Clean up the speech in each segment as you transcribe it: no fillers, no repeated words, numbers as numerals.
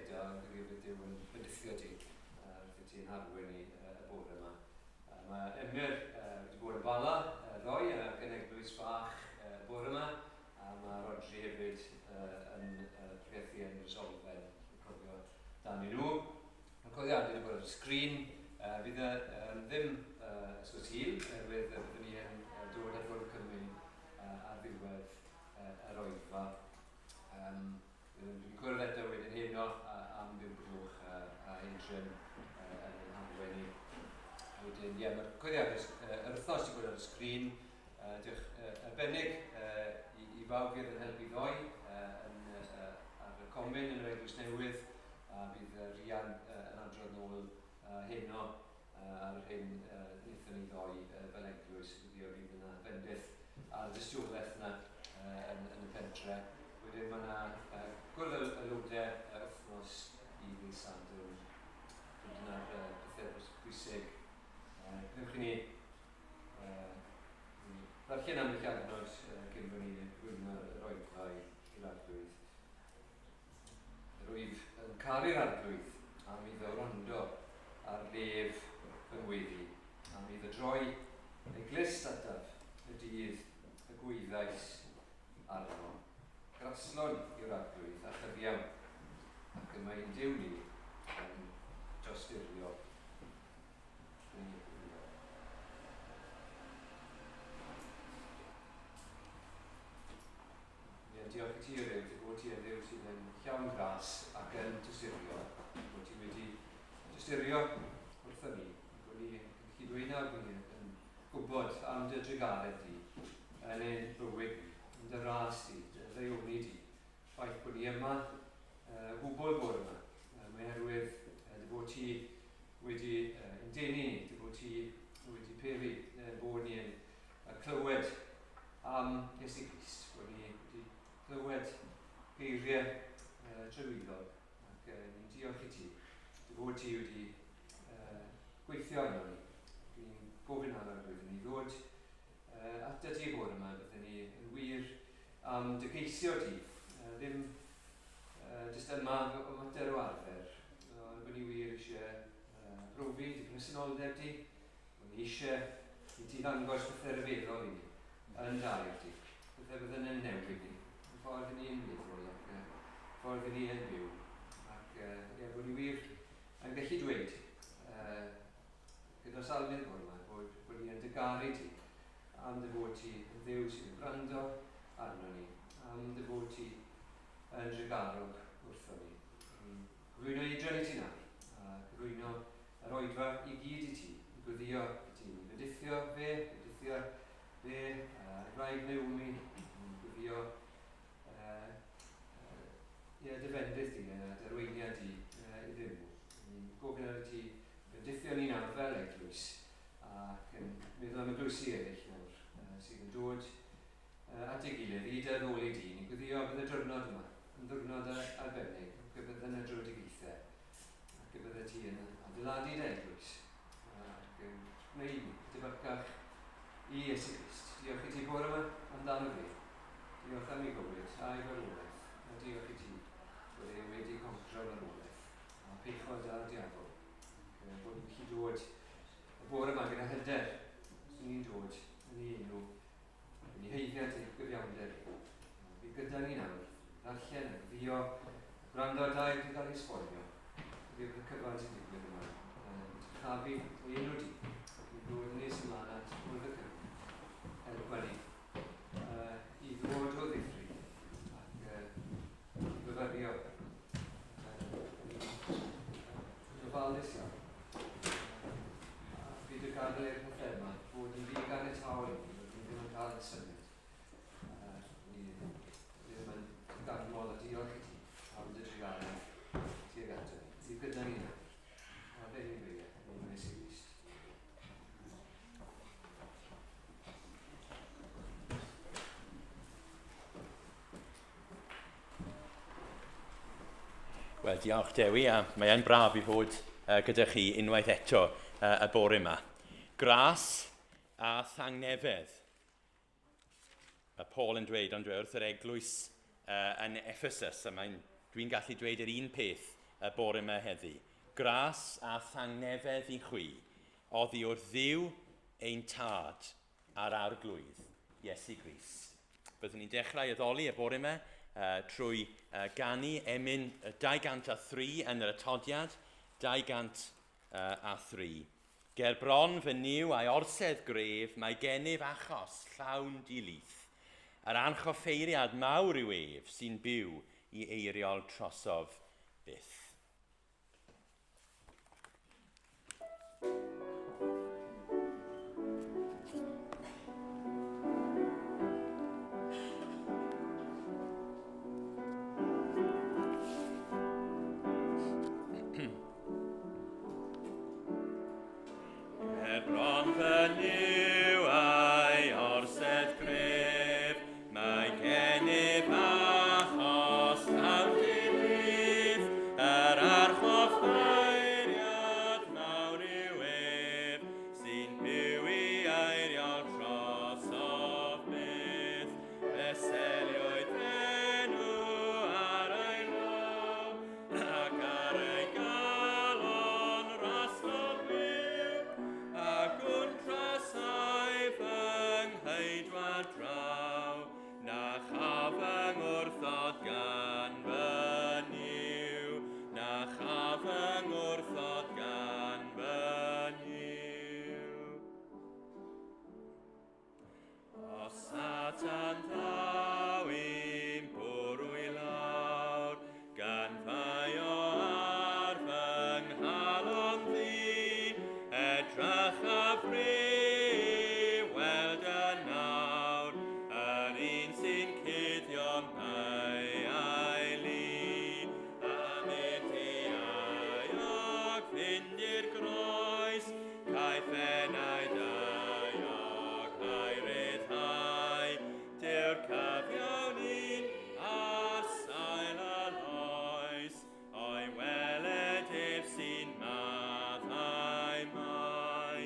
eto yn gyfeiriodd Dyw yn bydithio ti, wrth ti'n harwen i y bore yma. Mae Emyr wedi bod yn bala ddoe ac yn eglwys bach y bore yma, a mae Rodri hefyd yn pregethu yn y Solfen, yn cofio dan i nhw. Mae'n coddiadau wedi bod ar y sgrin, fydd ddim ysgwrs hil, oherwydd byddwn ni yn dod ar Fwrdd Cymru ar ddiwedd yr oedfa. Dwi'n cwrdd eto wedyn heno am 5 gloch a Adrian yn harwen i. Wedyn, ie, mae'r cwyddiadau yr wythnos wedi bod ar y sgrin. Diolch arbennig i bawb fydd yn helpu ddoe ar y comin yn yr eglwys newydd, a bydd Rian yn adrodd nôl heno ar hyn wnaethon ni ddoe fel eglwys. Bydd yna bendith a'r dystiolaeth yna yn y pentre. Wedyn mae yna gwrdd aelodau wythnos i ddydd Sadwrn. Dyna'r pethau bwysig. Gnewch chi ni ddarllen am eich adnod cyn bod ni gwylio yr oedfa i'r arglwydd. Rwyf yn caru'r arglwydd am iddo wrando ar lef fy ngweddi, am iddo droi eglus dataf y dydd y gwyddais arno. Graslon yw'r arglwydd a chyfiawn, ac yma ein Duw ni yn dostyrio. Diolch i ti Ryw, bod ti yn Dduw sydd yn llawn gras ac yn dostyrio. Bod ti wedi dostyrio wrthyn ni, bod ni yn cydweithio nawr ni yn gwybod am dy drigaredd di, yn ein bywyd, yn dy ras di, dy ddeioni di. Ffaith bod ni yma gwbl bore yma. Mae herwydd dy bod ti wedi yn denu ni, dy bod ti wedi peri bod ni yn clywed am Iesu Grist, bod ni wedi clywed geiriau trwyddol, ac ni'n diolch i ti. Dy bod ti wedi gweithio arno ni. Ni'n gofyn ar arglwydd ni ddod at y ti bore yma, byddwn ni yn wir am dy geisio ti. Ddim jyst yma o mater o arfer, ond bod ni wir eisiau profi dy presenoldeb ti, bod ni eisiau i ti ddangos pethau ryfeddol i ni, yn dair ti, pethau byddwn yn newid ni, yn ffordd i ni yn meddwl ac ffordd i ni yn byw. Ac bod ni wir yn gallu dweud gyda salmedd bore yma, bod ni yn dygaru ti, am dy fod ti yn Dduw sy'n gwrando arno ni, am dy fod ti yn drigarog wrtho ni. Cyflwyno Adrian i ti nawr, a cyflwyno yr oedfa i gyd i ti, i gweddio i ti, i fydithio fe, gwraig Naomi, i gweddio dy fendith di, dy arweiniad di i ddim. Ni'n gofyn ar y ti fydithio ni nawr fel eglwys, ac yn meddwl am y glwysi eraill nawr, sydd yn dod at ei gilydd i dy ddol i di. Ni'n gweddio bydd y diwrnod yma yn ddiwrnod arbennig, ac y bydd yn adroedigaethau, ac y bydd ti yn adeiladu dy eglwys, ac yn gwneud ni dyfarcach i Iesu Grist. Diolch i ti bore yma amdano fi. Diolch am ei gywyd a'i farwolaeth. A diolch i ti bod e wedi contro'r farwolaeth a peichod ar diafol. Bod ni'n gallu dod y bore yma gyda hyder sy'n ni'n dod yn ei enw, yn ei heiddiad i'r gyfiawnder. Fi gyda ni nawr, ddarllen a gyddio, gwrando ar dair wedi cael ei sbolio. Bydd y cyfan sy'n digwydd yma. Chafu o enw di, ac yn dod yn nes ymlaen at Fwrdd y Cymru. Helpa ni i ddod o ddifri ac i fyfyrio yn ofalus iawn. Bydd y gadael i'r pethau yma bod yn ddig ar y tawl i ni, bod ni ddim yn cael y symud. Ni ddim yn garmol a diolch i ti am dy drigaredd tuag ato ni. Ti gyda ni nawr. A fe ni'n fe, yn Iesu Grist. Wel, diolch Dewi, a mae e'n braf i fod gyda chi unwaith eto y bore yma. Gras a thangnefedd. Mae Paul yn dweud wrth yr eglwys yn Ephesus, a dwi'n gallu dweud yr un peth y bore yma heddi. Gras a thangnefedd i chwi, oddi wrth ddiw ein tad a'r arglwydd, Iesu Grist. Byddwn ni'n dechrau addoli y bore yma trwy ganu emyn 203 yn yr atodiad, 203. Ger bron fy niw a'i orsedd gref, mae gennyf achos llawn dilith. Yr anchoffeiriad mawr yw ef sy'n byw i eiriol trosof byth. Bron fy niw a'i orsedd gref, mae gennyf achos llawn dilith, yr archoffeiriad mawr yw ef, sy'n byw i eiriol trosof byth. Feseliwyd enw ar ei law, ac ar ei galon raslodd byw, ac wnthrasau fy ngheidwad draw, na chaf yng ngwrthod gan fy niw, na chaf yng ngwrthod gan fy niw. O Satan ddaw i'n bwrw i lawr, gan fai o ar fy nghalon ddi, edrych a bri weld y nawr, yr un sy'n cuddio mai a'i li, a mynd i aiog fynd i'r groes, caiff enau daiog a'i ryddhau, dyw'r cyfiawn un ar sail y loes, o'i weledydd sy'n maddau mai,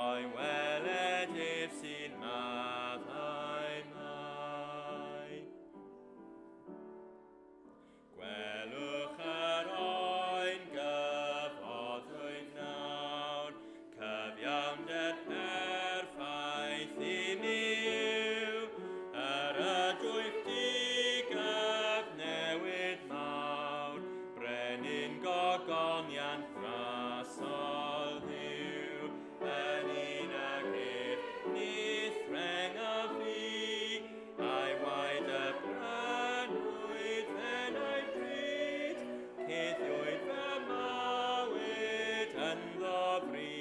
o'i weledydd sy'n maddau mai. Gwelwch yr oen gyfoddwyd nawr, cyfiawnder perffaith i mi yw, yr ydwyth digyfnewid mawr, brenin gogoniant grasol ddiw, yn un ag ef nithreng a fi, a'i waed y brynwyd fe'n ei bryd, cuddiwyd fy mawyd ynddo fri,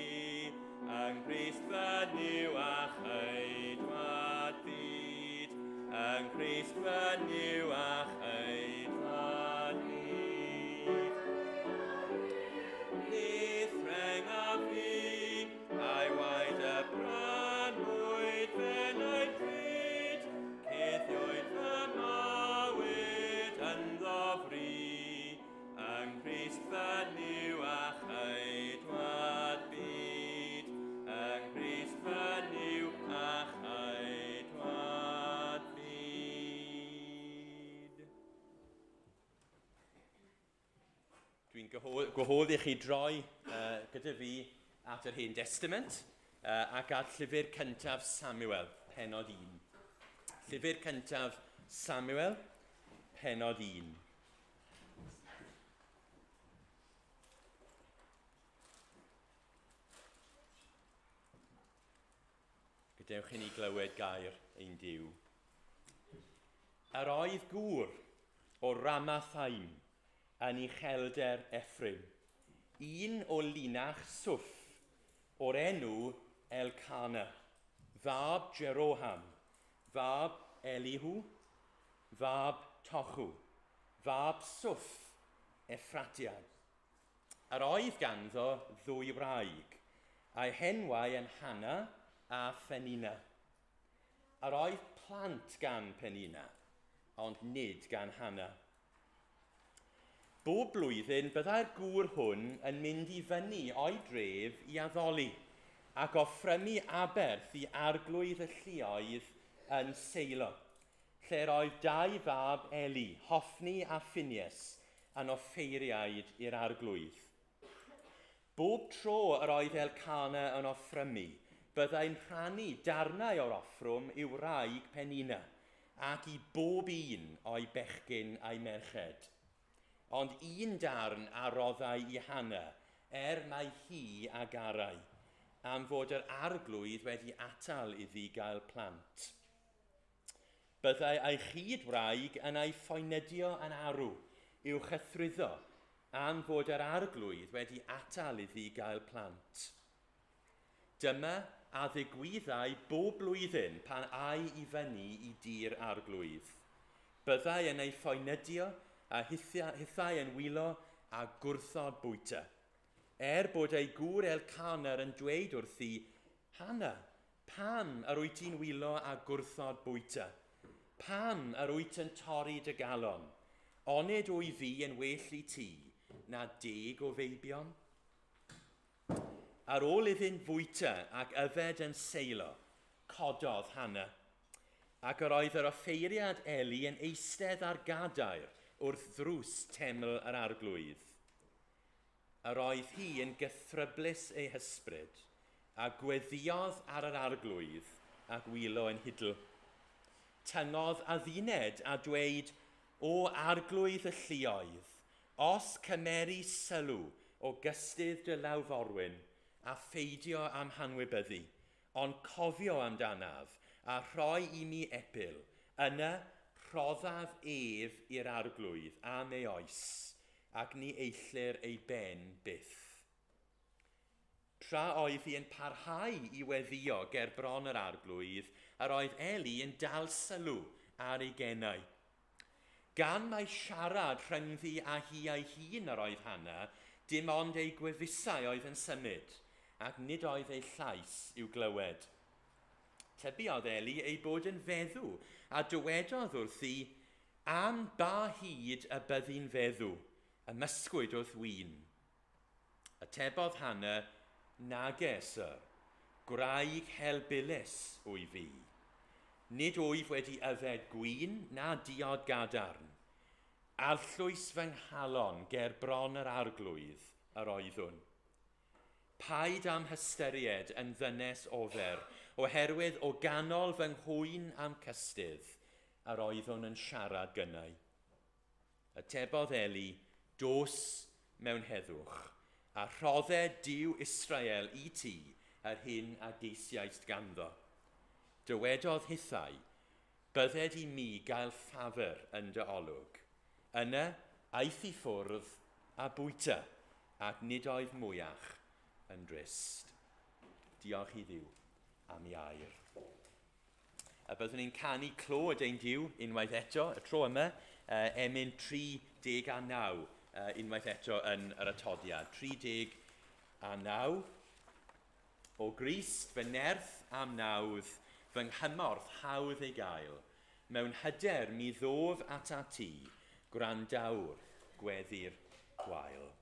yng Nghrist fy niw a cheidwad byd, yng Nghrist fy niw a cheidwad byd. Nithreng a fi, a'i waed y brynwyd fe'n ei bryd, cuddiwyd fy mawyd ynddo fri, yng Nghrist fy niw a cheidwad byd, yng Nghrist fy niw a cheidwad byd. Dwi'n gwahoddi chi droi gyda fi at yr Hen Testament ac at llyfr cyntaf Samuel, pennod 1. Llyfr cyntaf Samuel, pennod 1. Gadewch i ni glywed gair ein Duw. Yr oedd gŵr o Ramathaim yn uchelder Effrym, un o linach Swff, o'r enw Elcana, fab Jeroham, fab Elihu, fab Tochw, fab Swff, Effratiad. Yr oedd ganddo ddwy wraig, a'i henwau yn Hana a Phenina. Yr oedd plant gan Phenina, ond nid gan Hana. Bob blwyddyn byddai'r gŵr hwn yn mynd i fyny o'i dref i addoli ac offrymu aberth i arglwydd y lluoedd yn Seilo, lle roedd dau fab Eli, Hoffni a Phineas, yn offeiriaid i'r arglwydd. Bob tro yr oedd Elcana yn offrymu, byddai'n rhannu darnau o'r offrwm i'w wraig Penina, ac i bob un o'i bechgyn a'i merched. Ond un darn aroddai i Hana, mai hi a garau, am fod yr arglwydd wedi atal iddi gael plant. Byddai ei chyd wraig yn ei phoenedio yn arw i'w chythryddo am fod yr arglwydd wedi atal iddi gael plant. Dyma a ddigwyddau bob blwyddyn pan ai i fyny i dir arglwydd. Byddai yn ei phoenedio a hithau yn wylo a gwrthod bwyta. Bod ei gŵr Elcana yn dweud wrthi, Hana, pam yr wyt ti'n wylo a gwrthod bwyta? Pam yr wyt yn torri dy galon? Onid o'i fi yn well i ti na 10 o feibion? Ar ôl iddynt fwyta ac yfed yn seilo, cododd Hana, ac yr oedd yr offeiriad Eli yn eistedd ar gadair wrth ddrws teml yr arglwydd. Yr oedd hi yn gythryblus ei hysbryd, a gweddiodd ar yr arglwydd ac wylo yn hidl. Tyngodd adduned a dweud, o arglwydd y lluoedd, os cymeru sylw o gystydd dy lawforwyn a pheidio am hanwybyddu, ond cofio amdanaf a rhoi i mi epil, yna rhoddaf ef i'r arglwydd am ei oes, ac ni eillir ei ben byth. Tra oedd hi yn parhau i weddio ger bron yr arglwydd, yr oedd Eli yn dal sylw ar ei genau. Gan mai siarad rhyngddi a hi a'i hun yr oedd Hana, dim ond ei gwefusau oedd yn symud, ac nid oedd ei llais i'w glywed. Tybiodd Eli ei bod yn feddw, a dywedodd wrthi, am ba hyd y byddi'n feddw, ymysgwyd wrth wyn. Atebodd Hana, nage, syr, gwraig helbulus wy fi. Nid wyf wedi yfed gwyn na diod gadarn. Arllwys fy nghalon ger bron yr arglwydd yr oeddwn. Paid am hystyried yn ddynes ofer, oherwydd o ganol fy nghwyn am cystydd, yr oeddwn yn siarad gynnau. Atebodd Eli, dos mewn heddwch, a rhodde Duw Israel i ti yr hyn a geisiaist ganddo. Dywedodd hithau, bydded i mi gael ffafr yn dy olwg. Yna aeth i ffwrdd a bwyta, ac nid oedd mwyach yn drist. Diolch i Dduw am ei air. A byddwn ni'n canu clod ein Dduw unwaith eto, y tro yma, emyn 39 unwaith eto yn yr atodiad. 39. O Grist fy nerth am nawdd, fy nghymorth hawdd ei gael. Mewn hyder mi ddof ata ti, gwrandawr gweddi'r gwael.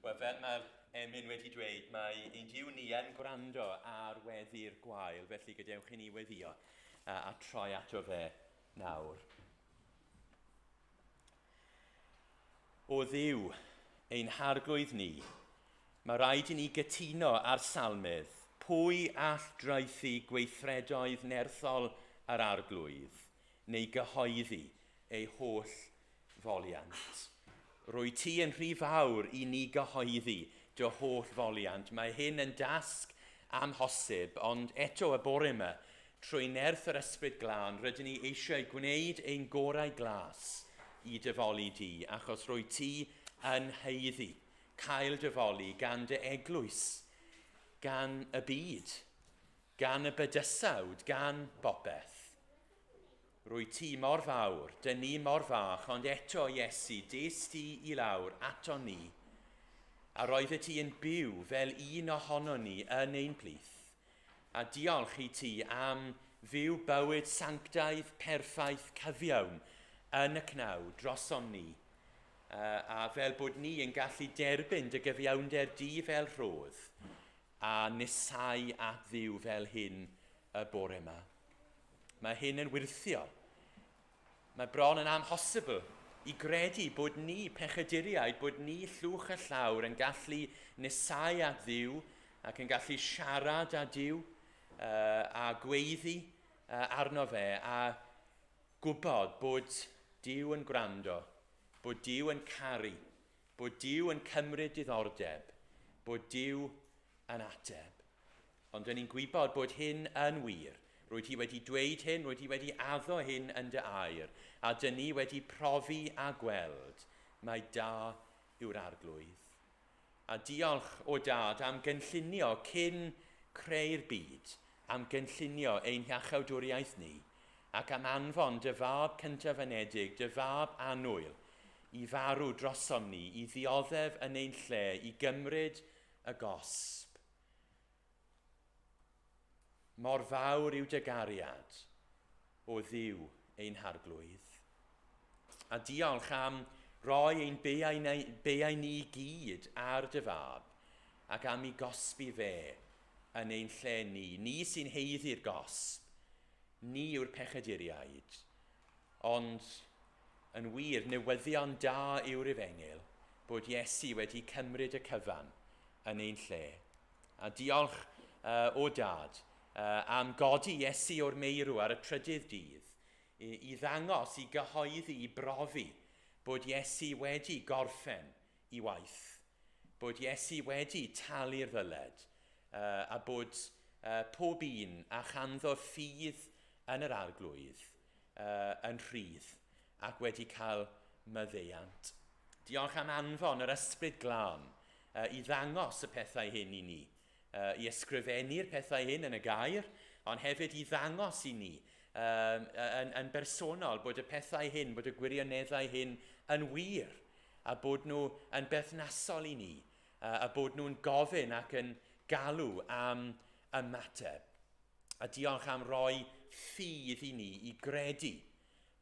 Wel, fel mae'r Emyn wedi dweud, mae ein diw ni yn gwrando ar weddi'r gwael, felly gadewch i ni weddio a troi ato fe nawr. O Dduw, ein harglwydd ni, mae rhaid i ni gytuno ar salmydd, pwy all draethu gweithredoedd nerthol yr arglwydd, neu gyhoeddi ei holl foliant. Rwy ti yn rhy fawr i ni gyhoeddi dy holl foliant. Mae hyn yn dasg amhosib, ond eto y bore yma, trwy nerth yr ysbryd glân, rydyn ni eisiau gwneud ein gorau glas i dyfoli di, achos rwy ti yn heiddi, cael dyfoli gan dy eglwys, gan y byd, gan y bydysawd, gan bopeth. Rwy ti mor fawr, dyn ni mor fach, ond eto Iesu, des ti i lawr ato ni, a roedd y ti yn byw fel un ohono ni yn ein plith. A diolch i ti am fyw bywyd sanctaidd perffaith cyfiawn yn y cnaw drosom ni, a fel bod ni yn gallu derbyn dy gyfiawnder di fel rhodd, a nisau at ddiw fel hyn y bore yma. Mae hyn yn wirthio. Mae bron yn amhosibl i gredu bod ni pechaduriaid, bod ni llwch y llawr yn gallu nisau at ddiw ac yn gallu siarad â Duw a gweiddi arno fe a gwybod bod Duw yn gwrando, bod Duw yn caru, bod Duw yn cymryd diddordeb, bod Duw yn ateb. Ond dyn ni'n gwybod bod hyn yn wir. Rwy ti wedi dweud hyn, rwy ti wedi addo hyn yn dy air, a dyn ni wedi profi a gweld mae da yw'r arglwydd. A diolch o Dad am gynllunio cyn creu'r byd, am gynllunio ein hiachawdwriaeth ni, ac am anfon dy fab cyntafynedig, dy fab annwyl, i farw drosom ni, i ddioddef yn ein lle, i gymryd y gosb. Mor fawr yw dy gariad, o Dduw ein harglwydd. A diolch am roi ein beau ni gyd ar dy fab, ac am ei gosbi fe yn ein lle ni. Ni sy'n heiddi'r gosb, ni yw'r pechaduriaid, ond yn wir, newyddion da yw'r Efengyl, bod Iesu wedi cymryd y cyfan yn ein lle. A diolch o Dad am godi Iesu o'r meirw ar y trydydd dydd, i ddangos, i gyhoeddi, i brofi bod Iesu wedi gorffen i waith, bod Iesu wedi talu'r ddyled, a bod pob un a chanddo ffydd yn yr arglwydd yn rhydd ac wedi cael maddeuant. Diolch am anfon yr ysbryd glân i ddangos y pethau hyn i ni, i ysgrifennu'r pethau hyn yn y gair, ond hefyd i ddangos i ni yn bersonol bod y pethau hyn, bod y gwirioneddau hyn yn wir, a bod nhw yn berthnasol i ni, a bod nhw'n gofyn ac yn galw am ymateb. A diolch am roi ffydd i ni i gredu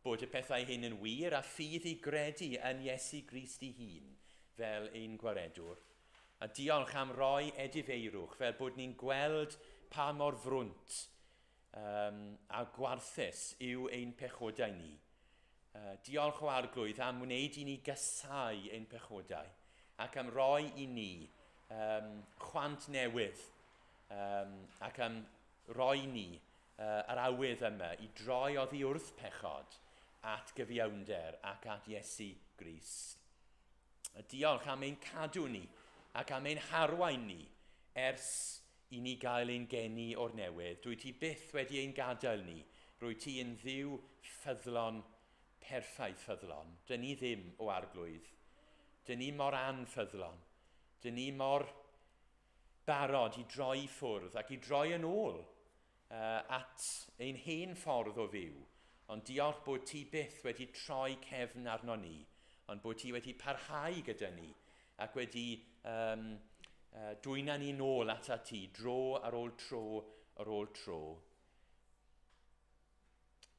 bod y pethau hyn yn wir, a ffydd i gredu yn Iesu Grist ei hun fel ein gwaredwr. A diolch am roi edifeirwch fel bod ni'n gweld pa mor frwnt a gwarthus yw ein pechodau ni. Diolch o arglwydd am wneud i ni gysau ein pechodau ac am roi i ni chwant newydd ac am roi ni yr awydd yma i droi oddi wrth pechod at gyfiawnder ac at Iesu Grist. Diolch am ein cadw ni ac am ein harwain ni ers i ni gael ein geni o'r newydd. Rwy ti byth wedi ein gadael ni. Rwy ti yn ddiw ffyddlon, perffaith ffyddlon. Dyn ni ddim o arglwydd. Dyn ni mor anffyddlon. Dyn ni mor barod i droi ffwrdd ac i droi yn ôl at ein hen ffordd o fyw. Ond diolch bod ti byth wedi troi cefn arno ni, ond bod ti wedi parhau gyda ni ac wedi dwyna ni nôl ata ti, dro ar ôl tro ar ôl tro.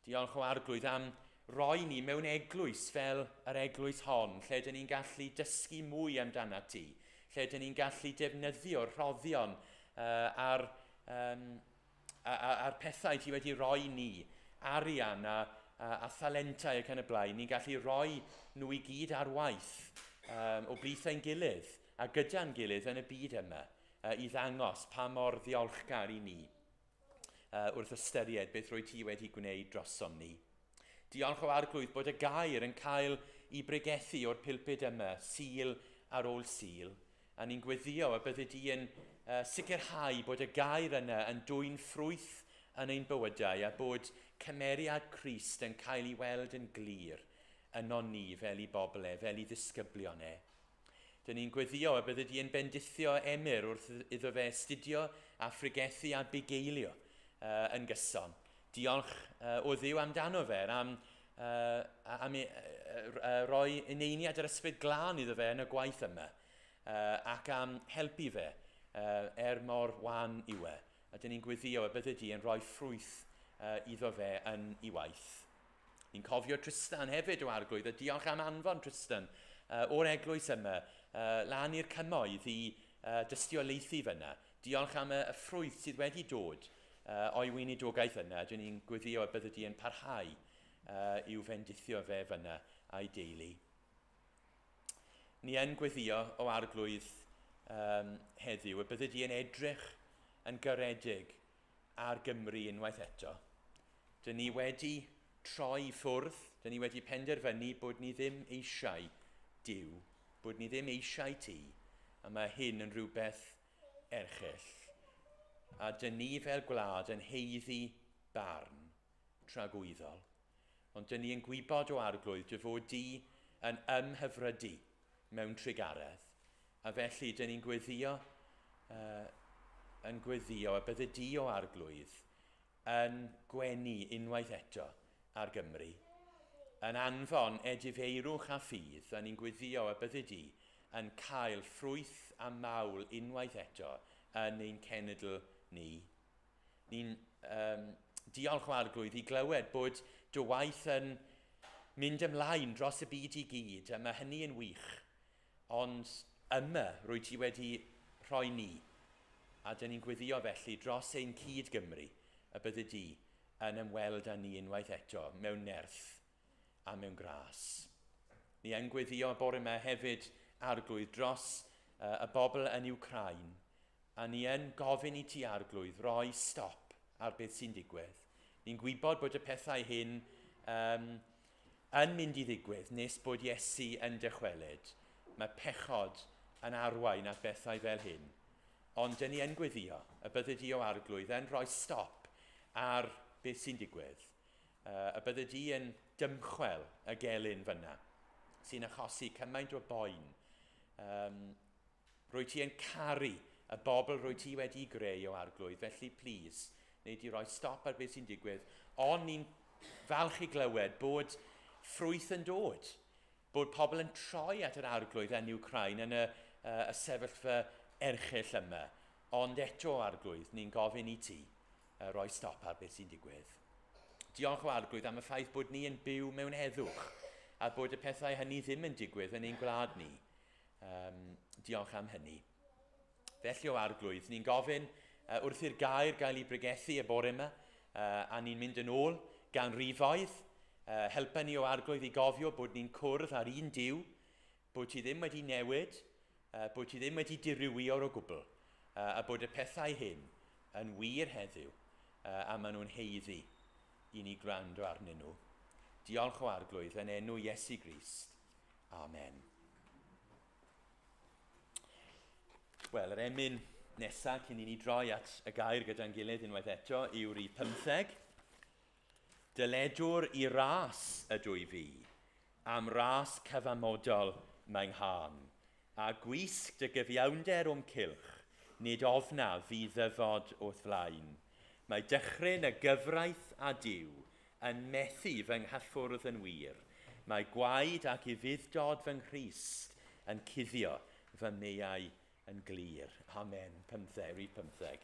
Diolch o arglwydd am roi ni mewn eglwys fel yr eglwys hon, lle dyn ni'n gallu dysgu mwy amdana ti, lle dyn ni'n gallu defnyddio'r rhoddion a'r pethau ti wedi rhoi ni, arian a thalentau ac yn y blaen, ni'n gallu rhoi nhw i gyd ar waith o blith ein gilydd a gyda'n gilydd yn y byd yma i ddangos pa mor ddiolchgar i ni wrth ystyried beth rwy ti wedi gwneud drosom ni. Diolch o arglwydd bod y gair yn cael i bregethu o'r pulpud yma, sil ar ôl sil, a ni'n gweddio y bydde di yn sicrhau bod y gair yna yn dwyn ffrwyth yn ein bywydau a bod cymeriad Crist yn cael ei weld yn glir yno ni fel i bobl fel i ddisgyblion Dyn ni'n gweddio y bydde di yn bendithio emyr wrth iddo fe astudio a phregethu a bugeilio yn gyson. Diolch o Dduw amdano fe am roi uneiniad yr ysbryd glân iddo fe yn y gwaith yma ac am helpu fe mor wan yw e. A dyn ni'n gweddio y bydde di yn rhoi ffrwyth iddo fe yn ei waith. Ni'n cofio Tristan hefyd o arglwydd, a diolch am anfon Tristan o'r eglwys yma lan i'r cymoedd i dystiolaethu fyna. Diolch am y ffrwyth sydd wedi dod o'i weinidogaeth yna. Dyn ni'n gweddio y bydde di yn parhau i'w fendithio fe fyna a'i deulu. Ni yn gweddio o arglwydd heddiw y bydde di yn edrych yn garedig ar Gymru unwaith eto. Dyn ni wedi troi ffwrdd, dyn ni wedi penderfynu bod ni ddim eisiau Duw, bod ni ddim eisiau ti, a mae hyn yn rhywbeth erchyll. A dyn ni fel gwlad yn heiddi barn tragwyddol. Ond dyn ni yn gwybod o arglwydd dy fod di yn ymhyfrydu mewn trigaredd. A felly dyn ni'n gweddio a bydde di o arglwydd yn gwenu unwaith eto ar Gymru. Yn anfon edifeirwch a ffydd, a ni'n gweddio a bydde di yn cael ffrwyth a mawl unwaith eto yn ein cenedl ni. Ni'n diolch o arglwydd i glywed bod dy waith yn mynd ymlaen dros y byd i gyd, a mae hynny yn wych. Ond yma rwy ti wedi rhoi ni, a dyn ni'n gweddio felly dros ein cyd Gymru, y bydde di yn ymweld â ni unwaith eto mewn nerth a mewn gras. Ni yn gweddio bore yma hefyd arglwydd dros y bobl yn Ukrain, a ni yn gofyn i ti arglwydd roi stop ar beth sy'n digwydd. Ni'n gwybod bod y pethau hyn yn mynd i ddigwydd nes bod Iesu yn dychwelyd. Mae pechod yn arwain at bethau fel hyn. Ond dyn ni yn gweddio y bydde di o arglwydd yn rhoi stop ar beth sy'n digwydd. Y bydde di yn dymchwel y gelyn fyna sy'n achosi cymaint o boen. Rwy ti yn caru y bobl rwy ti wedi greu o arglwydd, felly please, neu di rhoi stop ar beth sy'n digwydd. Ond ni'n falch i glywed bod ffrwyth yn dod, bod pobl yn troi at yr arglwydd yn Ukrain yn y sefyllfa erchyll yma. Ond eto arglwydd, ni'n gofyn i ti rhoi stop ar beth sy'n digwydd. Diolch o arglwydd am y ffaith bod ni yn byw mewn heddwch a bod y pethau hynny ddim yn digwydd yn ein gwlad ni. Diolch am hynny. Felly o arglwydd, ni'n gofyn wrth i'r gair gael ei bregethu y bore yma, a ni'n mynd yn ôl gan rifoedd, helpa ni o arglwydd i gofio bod ni'n cwrdd ar un diw, bod ti ddim wedi newid, bod ti ddim wedi dirywio o gwbl, a bod y pethau hyn yn wir heddiw, a maen nhw'n heiddi i ni gwrando arnyn nhw. Diolch o arglwydd yn enw Iesu Grist. Amen. Wel, yr emyn nesaf cyn i ni droi at y gair gyda'n gilydd unwaith eto yw'r i 15. Dyledwr i ras ydw i fi, am ras cyfamodol mae'n nghân, a gwisg dy gyfiawnder o'm cylch, nid ofna fi ddyfod o'th flaen. Mae dychryn y gyfraith a diw yn methu fy nghyffwrdd yn wir. Mae gwaed ac i fuddod fy Nghrist yn cuddio fy meiau yn glir. Amen. 15.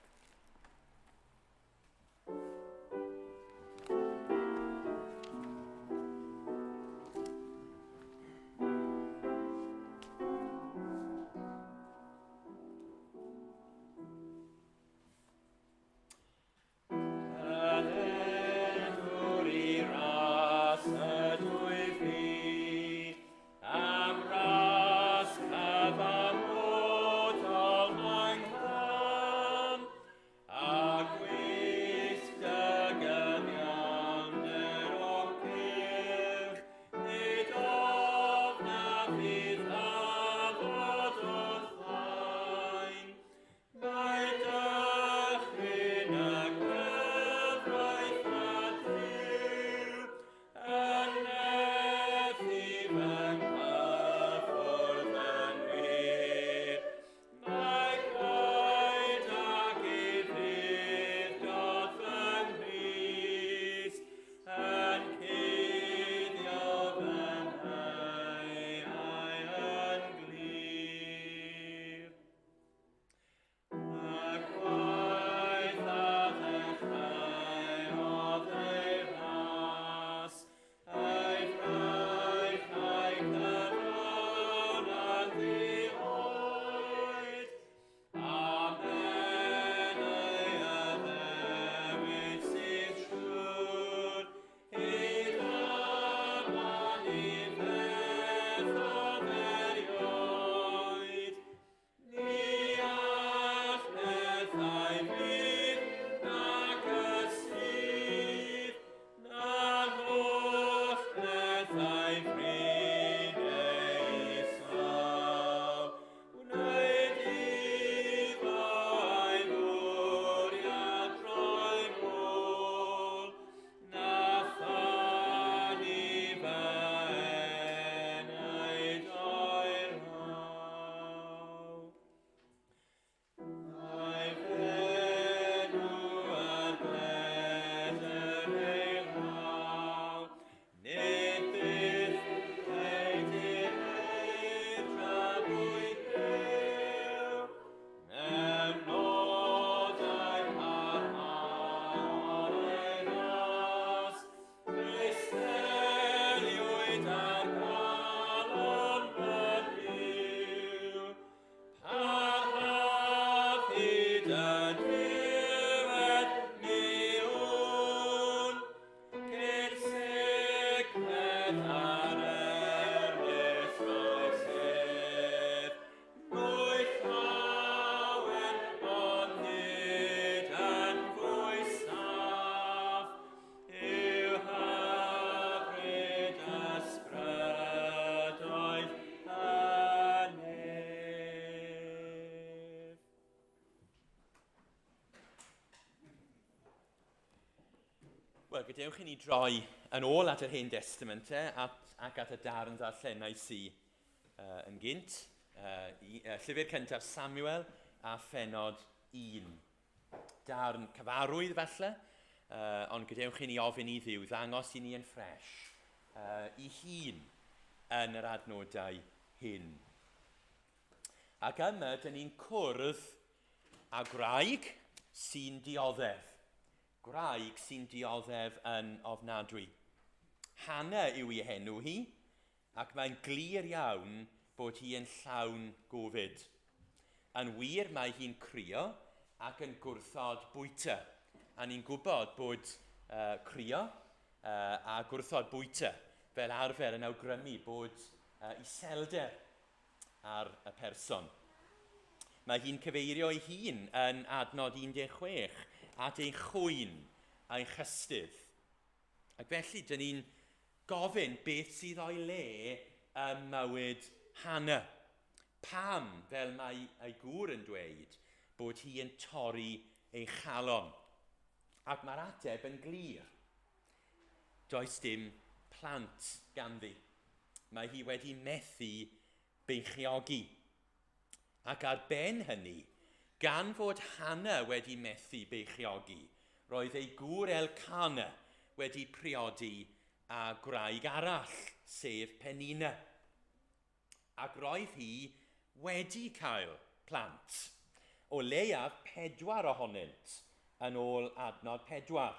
Wel, gadewch i ni droi yn ôl at yr Hen Testament ac at y darn ddarllenau sy'n yn gynt. Llyfr cyntaf Samuel a phenod 1. Darn cyfarwydd falle, ond gadewch i ni ofyn i Dduw ddangos i ni yn ffres i hun yn yr adnodau hyn. Ac yma, dyn ni'n cwrdd â graig sy'n dioddef. Graig sy'n dioddef yn ofnadwy. Hannah yw ei henw hi, ac mae'n glir iawn bod hi yn llawn gofid. Yn wir mae hi'n crio ac yn gwrthod bwyta. A ni'n gwybod bod crio a gwrthod bwyta fel arfer yn awgrymu bod iselder ar y person. Mae hi'n cyfeirio ei hun yn adnod 16 at ei chwyn a'i chystydd. Ac felly, dyn ni'n gofyn beth sydd o'i le ym mywyd Hannah. Pam, fel mae ei gŵr yn dweud, bod hi yn torri ei chalon. Ac mae'r ateb yn glir. Does dim plant ganddi. Mae hi wedi methu beichiogi. Ac ar ben hynny, gan fod Hannah wedi methu beichiogi, roedd ei gŵr Elcana wedi priodi â graig arall, sef Penina. Ac roedd hi wedi cael plant. O leiaf 4 ohonynt yn ôl adnod 4.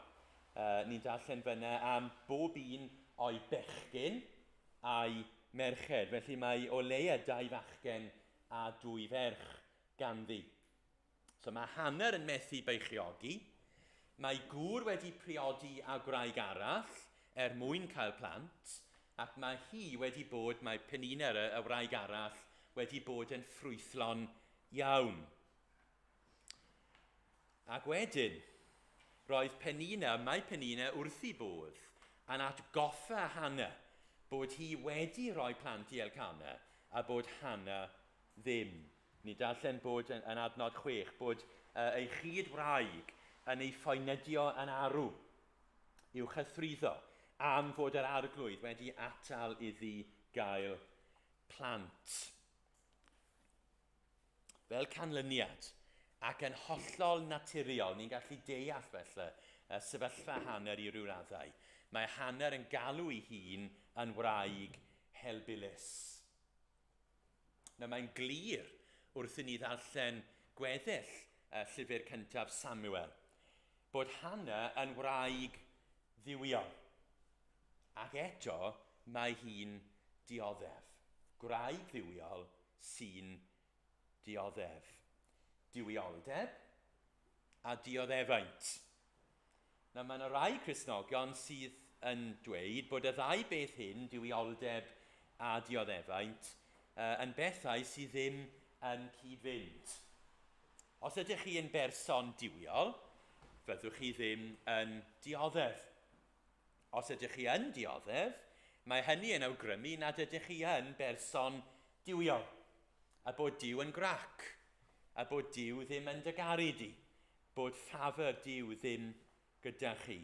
Ni'n darllen fyna am bob un o'i bechgyn a'i merched. Felly mae o leia 2 fachgen a 2 ferch ganddi. So mae Hannah yn methu beichiogi, mae gŵr wedi priodi â graig arall mwyn cael plant, ac mae hi wedi bod, mae Penina y wraig arall, wedi bod yn ffrwythlon iawn. Ac wedyn, mae Penina wrth ei bodd yn atgoffa Hannah bod hi wedi rhoi plant i Elcana a bod Hannah ddim. Ni darllen bod yn adnod 6, bod ei chyd wraig yn ei phoenydio yn arw i'w chythryddo am fod yr arglwydd wedi atal iddi gael plant. Fel canlyniad ac yn hollol naturiol, ni'n gallu deall felly sefyllfa Hannah i ryw raddau. Mae Hannah yn galw ei hun yn wraig helbulus. Mae'n glir wrth i ni ddarllen gweddill llyfr cyntaf Samuel, bod Hannah yn wraig ddiwiol. Ac eto, mae hi'n dioddef. Gwraig ddiwiol sy'n dioddef. Diwioldeb a dioddefaint. Mae yna rai Cristnogion sydd yn dweud bod y ddau beth hyn, diwioldeb a dioddefaint, yn bethau sydd ddim yn cyd-fynd. Os ydych chi yn berson diwiol, fyddwch chi ddim yn dioddef. Os ydych chi yn dioddef, mae hynny yn awgrymu nad ydych chi yn berson diwiol, a bod Duw yn grac, a bod Duw ddim yn dygaru di, bod ffafr Duw ddim gyda chi.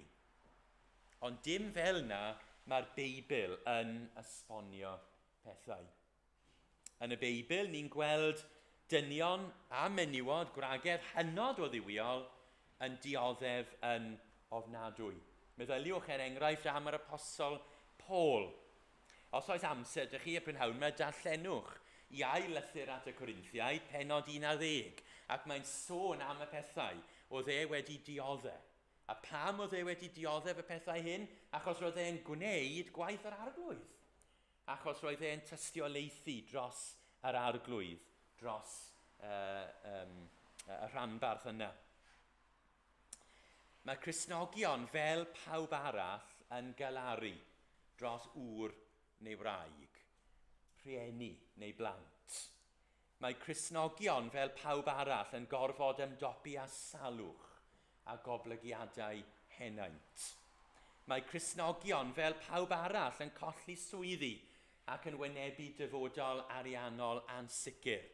Ond dim fel na mae'r Beibl yn esbonio pethau. Yn y Beibl, ni'n gweld dynion a menywod gwragedd hynod o ddiwiol yn dioddef yn ofnadwy. Meddyliwch enghraifft am yr apostol Paul. Os oes amser, dych chi y prynhawn yma, darllenwch i ail lythyr at y Corinthiaid, pennod 11, ac mae'n sôn am y pethau o dde wedi dioddef. A pam o dde wedi dioddef y pethau hyn? Achos roedd e'n gwneud gwaith yr arglwydd. Achos roedd e'n tystiolaethu dros yr arglwydd, dros y rhanbarth yna. Mae Cristnogion fel pawb arall yn galaru dros ŵr neu wraig, rhieni neu blant. Mae Cristnogion fel pawb arall yn gorfod ymdopi â salwch a goblygiadau henaint. Mae Cristnogion fel pawb arall yn colli swyddi ac yn wynebu dyfodol ariannol ansicr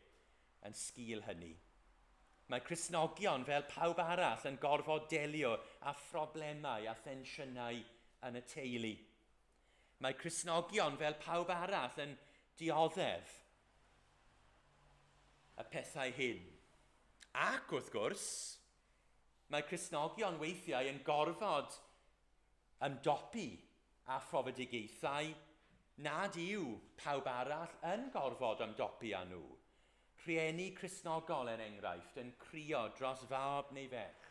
yn sgil hynny. Mae Cristnogion fel pawb arall yn gorfod delio â phroblemau a thensiynau yn y teulu. Mae Cristnogion fel pawb arall yn dioddef y pethau hyn. Ac wrth gwrs, mae Cristnogion weithiau yn gorfod ymdopi â phrofedigaethau nad yw pawb arall yn gorfod ymdopi â nhw. Rhieni Cristnogol, er enghraifft, yn crio dros fab neu fech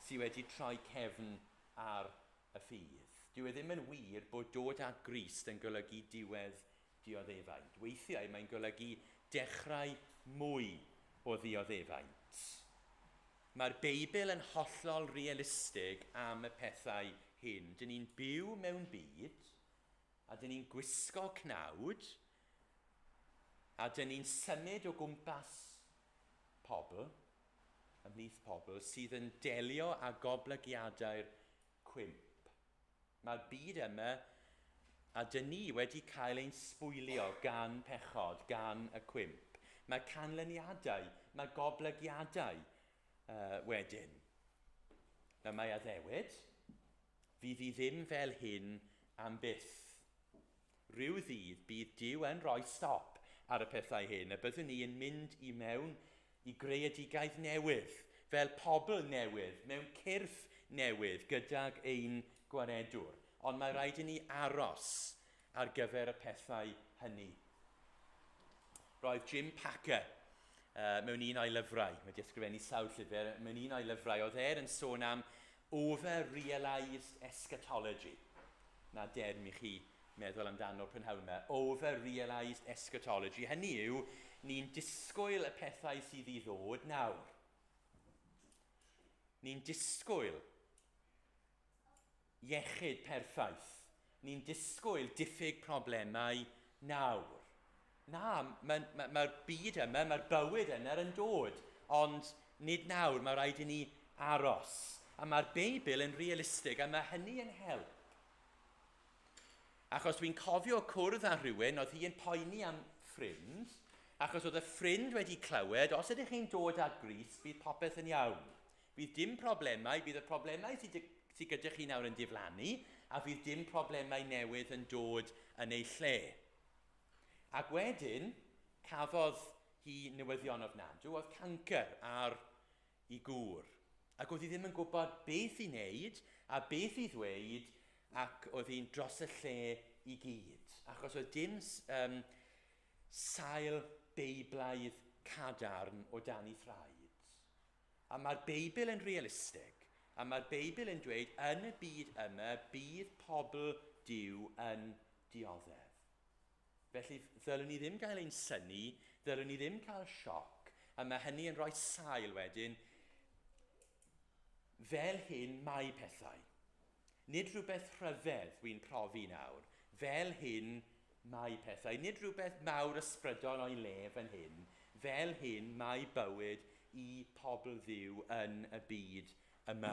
sydd wedi troi cefn ar y ffydd. Dyw e ddim yn wir bod dod at Grist yn golygu diwedd dioddefaint. Weithiau mae'n golygu dechrau mwy o ddioddefaint. Mae'r Beibl yn hollol realistig am y pethau hyn. Dyn ni'n byw mewn byd, a dyn ni'n gwisgo cnawd, a dyn ni'n symud o gwmpas pobl, ymhlith pobl, sydd yn delio â goblygiadau'r cwymp. Mae'r byd yma, a dyn ni wedi cael ein sbwylio gan pechod, gan y cwymp. Mae canlyniadau, mae goblygiadau wedyn. Na mae addewid, fydd hi ddim fel hyn am byth. Rhyw ddydd bydd Duw yn rhoi stop ar y pethau hyn, a byddwn ni yn mynd i mewn i greadigaeth newydd, fel pobl newydd, mewn cyrff newydd gydag ein gwaredwr. Ond mae rhaid i ni aros ar gyfer y pethau hynny. Roedd Jim Packer mewn un o'i lyfrau, wedi ysgrifennu sawl llyfr, mewn un o'i lyfrau, oedd yn sôn am over-realised eschatology. Na derm I chi meddwl amdano'r prynhawn yma, over-realised eschatology. Hynny yw, ni'n disgwyl y pethau sydd I ddod nawr. Ni'n disgwyl iechyd perffaith. Ni'n disgwyl diffyg problemau nawr. Na, mae'r byd yma, mae'r bywyd yna yn dod, ond nid nawr, mae rhaid I ni aros. A mae'r Beibl yn realistig, a mae hynny yn help. Achos dwi'n cofio cwrdd â rhywun, oedd hi yn poeni am ffrind, achos oedd y ffrind wedi clywed, os ydych chi'n dod at Grist, bydd popeth yn iawn. Bydd dim problemau, bydd y problemau sydd gyda chi nawr yn diflannu, a bydd dim problemau newydd yn dod yn ei lle. Ac wedyn, cafodd hi newyddion ofnadw, oedd cancer ar ei gŵr. Ac oedd hi ddim yn gwybod beth I wneud a beth I ddweud, ac oedd hi'n dros y lle I gyd. Achos oedd dim sail beiblaidd cadarn o dan ei thraed. A mae'r Beibl yn realistig, a mae'r Beibl yn dweud yn y byd yma bydd pobl Duw yn dioddef. Felly ddylwn ni ddim gael ein synnu, ddylwn ni ddim cael sioc, a mae hynny yn rhoi sail wedyn, fel hyn mae pethau. Nid rhywbeth rhyfedd dwi'n profi nawr, fel hyn mae pethau. Nid rhywbeth mawr ysbrydol o'i le fan hyn, fel hyn mae bywyd I pobl Dduw yn y byd yma.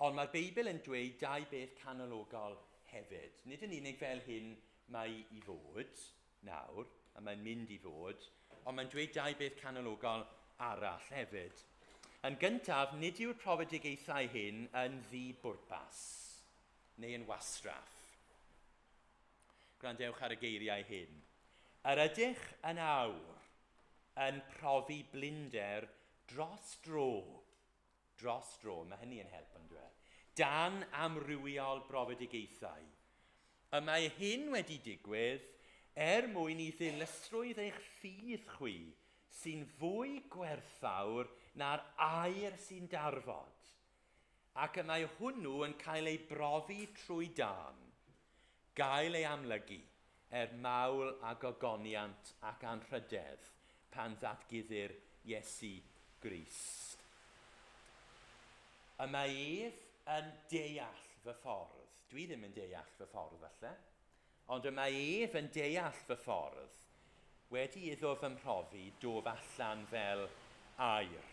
Ond mae'r Beibl yn dweud dau beth canologol hefyd. Nid yn unig fel hyn mae I fod nawr, a mae'n mynd I fod, ond mae'n dweud dau beth canologol arall hefyd. Yn gyntaf, nid yw'r profedigaethau hyn yn ddibwrpas, neu yn wastraff. Gwrandewch ar y geiriau hyn. Yr ydych yn awr yn profi blinder dros dro, mae hynny yn help yn dweud, dan amrywiol brofedigaethau. Y mae hyn wedi digwydd mwyn I ddilysrwydd eich ffydd chwi sy'n fwy gwerthawr na'r aer sy'n darfod, ac y mae hwnnw yn cael ei brofi trwy dan, gael ei amlygu mawl a gogoniant ac anrhydedd pan ddatguddir Iesu Grist. Y mae ef yn deall fy ffordd. Dwi ddim yn deall fy ffordd falle, ond y mae ef yn deall fy ffordd wedi iddo fy mhrofi dof allan fel aer.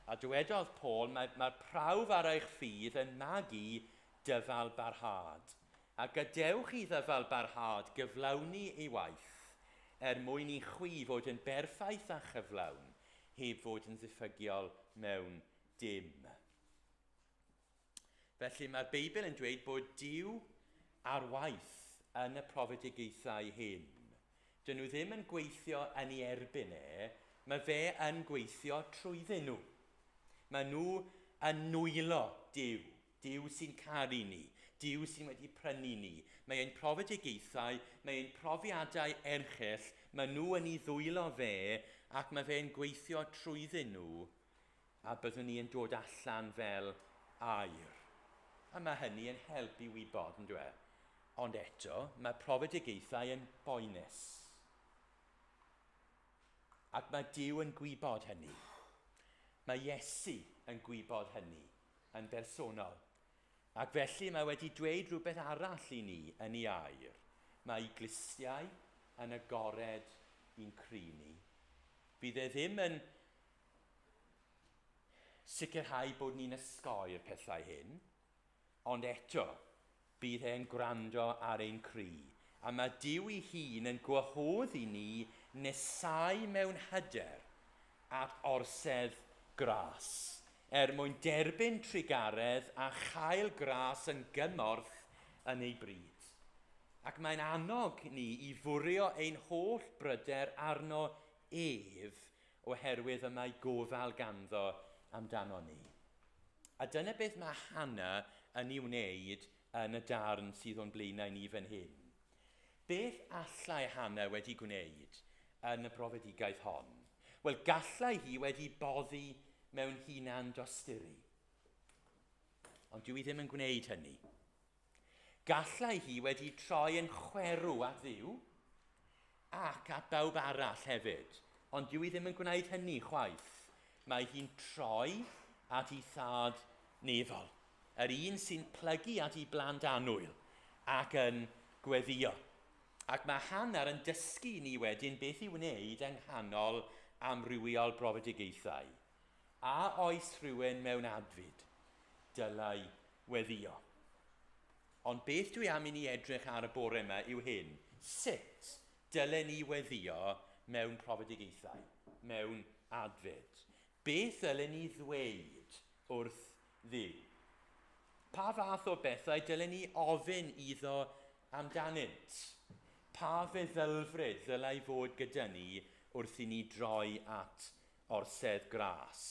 A dywedodd Paul, mae'r prawf ar eich ffydd yn magu dyfal barhad. A gadewch I ddyfal barhad gyflawni ei waith, mwyn I chwi fod yn berffaith a chyflawn, heb fod yn ddiffygiol mewn dim. Felly mae'r Beibl yn dweud bod Duw ar waith yn y profedigaethau hyn. Dyn nhw ddim yn gweithio yn ei erbyn mae fe yn gweithio trwyddyn nhw. Mae nhw yn nwylo Duw, Duw sy'n caru ni, Duw sy'n wedi prynu ni. Mae ein profedigaethau, mae ein profiadau erchyll, mae nhw yn ei ddwylo fe ac mae fe'n gweithio trwyddyn nhw a byddwn ni yn dod allan fel air. A mae hynny yn helpu wybod, yn dweud. Ond eto, mae profedigaethau yn boenus. Ac mae Duw yn gwybod hynny. Mae Iesu yn gwybod hynny yn bersonol. Ac felly mae wedi dweud rhywbeth arall i ni yn ei air. Mae glistiau yn agored i'n cri ni. Bydd e ddim yn sicrhau bod ni'n ysgoi'r pethau hyn, ond eto, bydd e'n gwrando ar ein cri. A mae Duw ei hun yn gwahodd i ni nesau mewn hyder at orsedd gras, mwyn derbyn trigaredd a chael gras yn gymorth yn ei bryd. Ac mae'n annog ni i fwrio ein holl bryder arno ef oherwydd y mae gofal ganddo amdano ni. A dyna beth mae Hannah yn ei wneud yn y darn sydd o'n blaenau ni fan hyn. Beth allai Hannah wedi gwneud yn y profedigaeth hon? Wel, gallai hi wedi boddi mewn hunan dosturi. Ond dwi ddim yn gwneud hynny. Gallai hi wedi troi yn chwerw at Dduw ac at bawb arall hefyd. Ond dwi ddim yn gwneud hynny chwaith. Mae hi'n troi at ei thad nefol. Yr un sy'n plygu at ei blant annwyl ac yn gweddio. Ac mae Hannah yn dysgu ni wedyn beth i wneud yng nghanol amrywiol profedigaethau. A oes rhywun mewn adfyd, dylai weddio. Ond beth dwi am i ni edrych ar y bore yma yw hyn. Sut dylen ni weddio mewn profedigaethau, mewn adfyd? Beth dylen ni ddweud wrth Dduw? Pa fath o bethau dylen ni ofyn iddo amdanynt? Pa feddylfryd ddylai fod gyda ni wrth i ni droi at orsedd gras?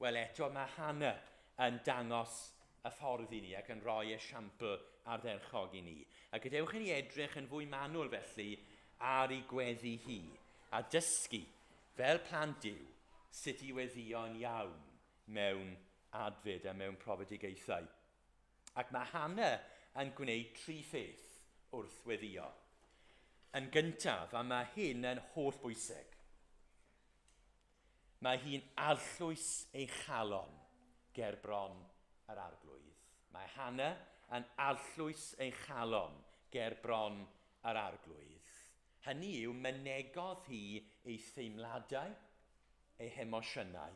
Wel, eto mae Hannah yn dangos y ffordd i ni ac yn rhoi esiampl ardderchog i ni. A gadewch i ni edrych yn fwy manwl felly ar ei gweddi hi a dysgu fel plant Duw sut i weddio'n iawn mewn adfyd a mewn profedigaethau. Ac mae Hannah yn gwneud 3 pheth wrth weddio. Yn gyntaf, a mae hyn yn holl bwysig, mae hi'n arllwys ei chalon ger bron yr arglwydd. Mae Hannah yn arllwys ei chalon ger bron yr arglwydd. Hynny yw, mynegodd hi ei theimladau, ei hemosiynau.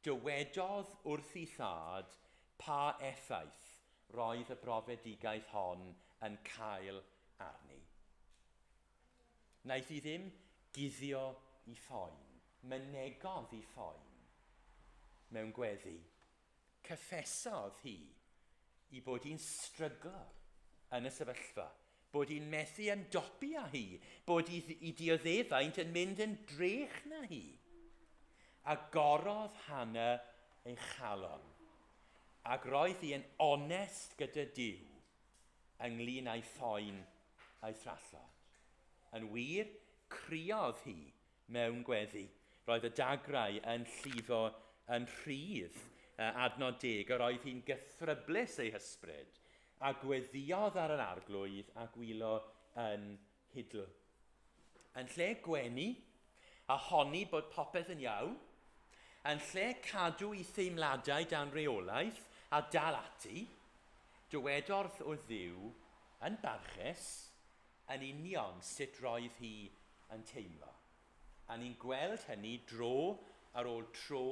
Dywedodd wrth ei thad pa effaith roedd y profedigaeth hon yn cael arni. Naeth hi ddim guddio i ffoen, mynegodd i ffoen mewn gweddi. Cyffesodd hi i bod hi'n stryglo yn y sefyllfa, bod hi'n methu ymdopi â hi, bod hi dioddefaint yn mynd yn drech na hi. A gorodd Hannah ei chalon, ac roedd hi yn onest gyda Duw ynglyn â'i phoen a'i thrallod. Yn wir, criodd hi mewn gweddi. Roedd y dagrau yn llifo yn rhydd adnod 10, a roedd hi'n gythryblus ei hysbryd, a gweddiodd ar yr arglwydd a gwylo yn hidl. Yn lle gwenu, a honni bod popeth yn iawn, yn lle cadw ei theimladau dan reolaeth a dal ati, dywedodd o Dduw yn barchus yn union sut roedd hi yn teimlo. A ni'n gweld hynny dro ar ôl tro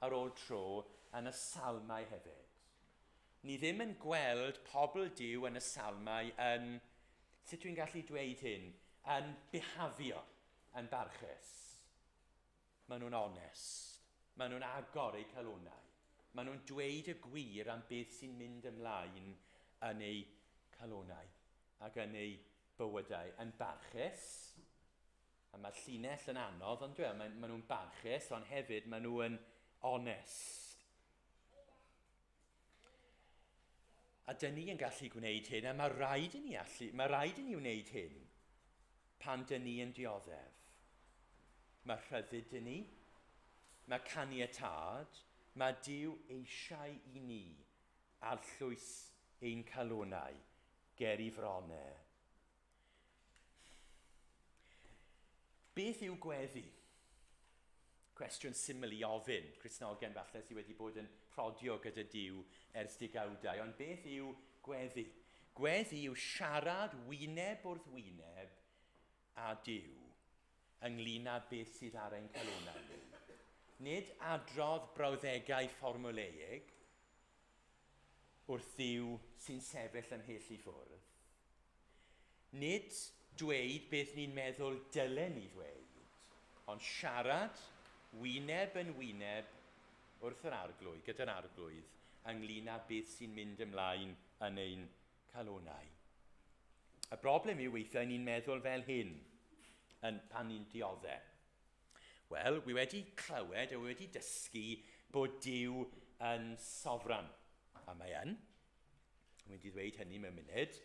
ar ôl tro yn y salmau hefyd. Ni ddim yn gweld pobl Duw yn y salmau yn, sut dwi'n gallu dweud hyn, yn bihafio yn barchus. Maen nhw'n onest. Maen nhw'n agor eu calonau. Maen nhw'n dweud y gwir am beth sy'n mynd ymlaen yn eu calonau ac yn eu bywydau. Yn barchus, a mae'r llinell yn anodd, ond maen nhw'n barchus, ond hefyd maen nhw'n onest. A dyn ni yn gallu gwneud hyn, a mae rhaid i ni wneud hyn pan dyn ni yn dioddef. Mae rhyddid i ni, mae caniatad, mae Duw eisiau i ni arllwys ein calonau ger ei fronau. Beth yw gweddi? Cwestiwn syml i ofyn. Cristnogion falle sydd wedi bod yn prodio gyda Duw ers degawdau. Ond beth yw gweddi? Gweddi yw siarad wyneb wrth wyneb a Duw ynglyn â beth sydd ar ein calonau ni. Nid adrodd brawddegau fformwleig wrth Dduw sy'n sefyll yn hyll i ffwrdd. Nid dweud beth ni'n meddwl dylen ni ddweud, ond siarad wyneb yn wyneb wrth yr arglwydd, gyda'r arglwydd, ynglyn â beth sy'n mynd ymlaen yn ein calonau. Y broblem yw weithiau ni'n meddwl fel hyn pan ni'n dioddau. Wel, wi wedi clywed a wi wedi dysgu bod Duw yn sofran. A mae yn. Wi wedi dweud hynny mewn munud.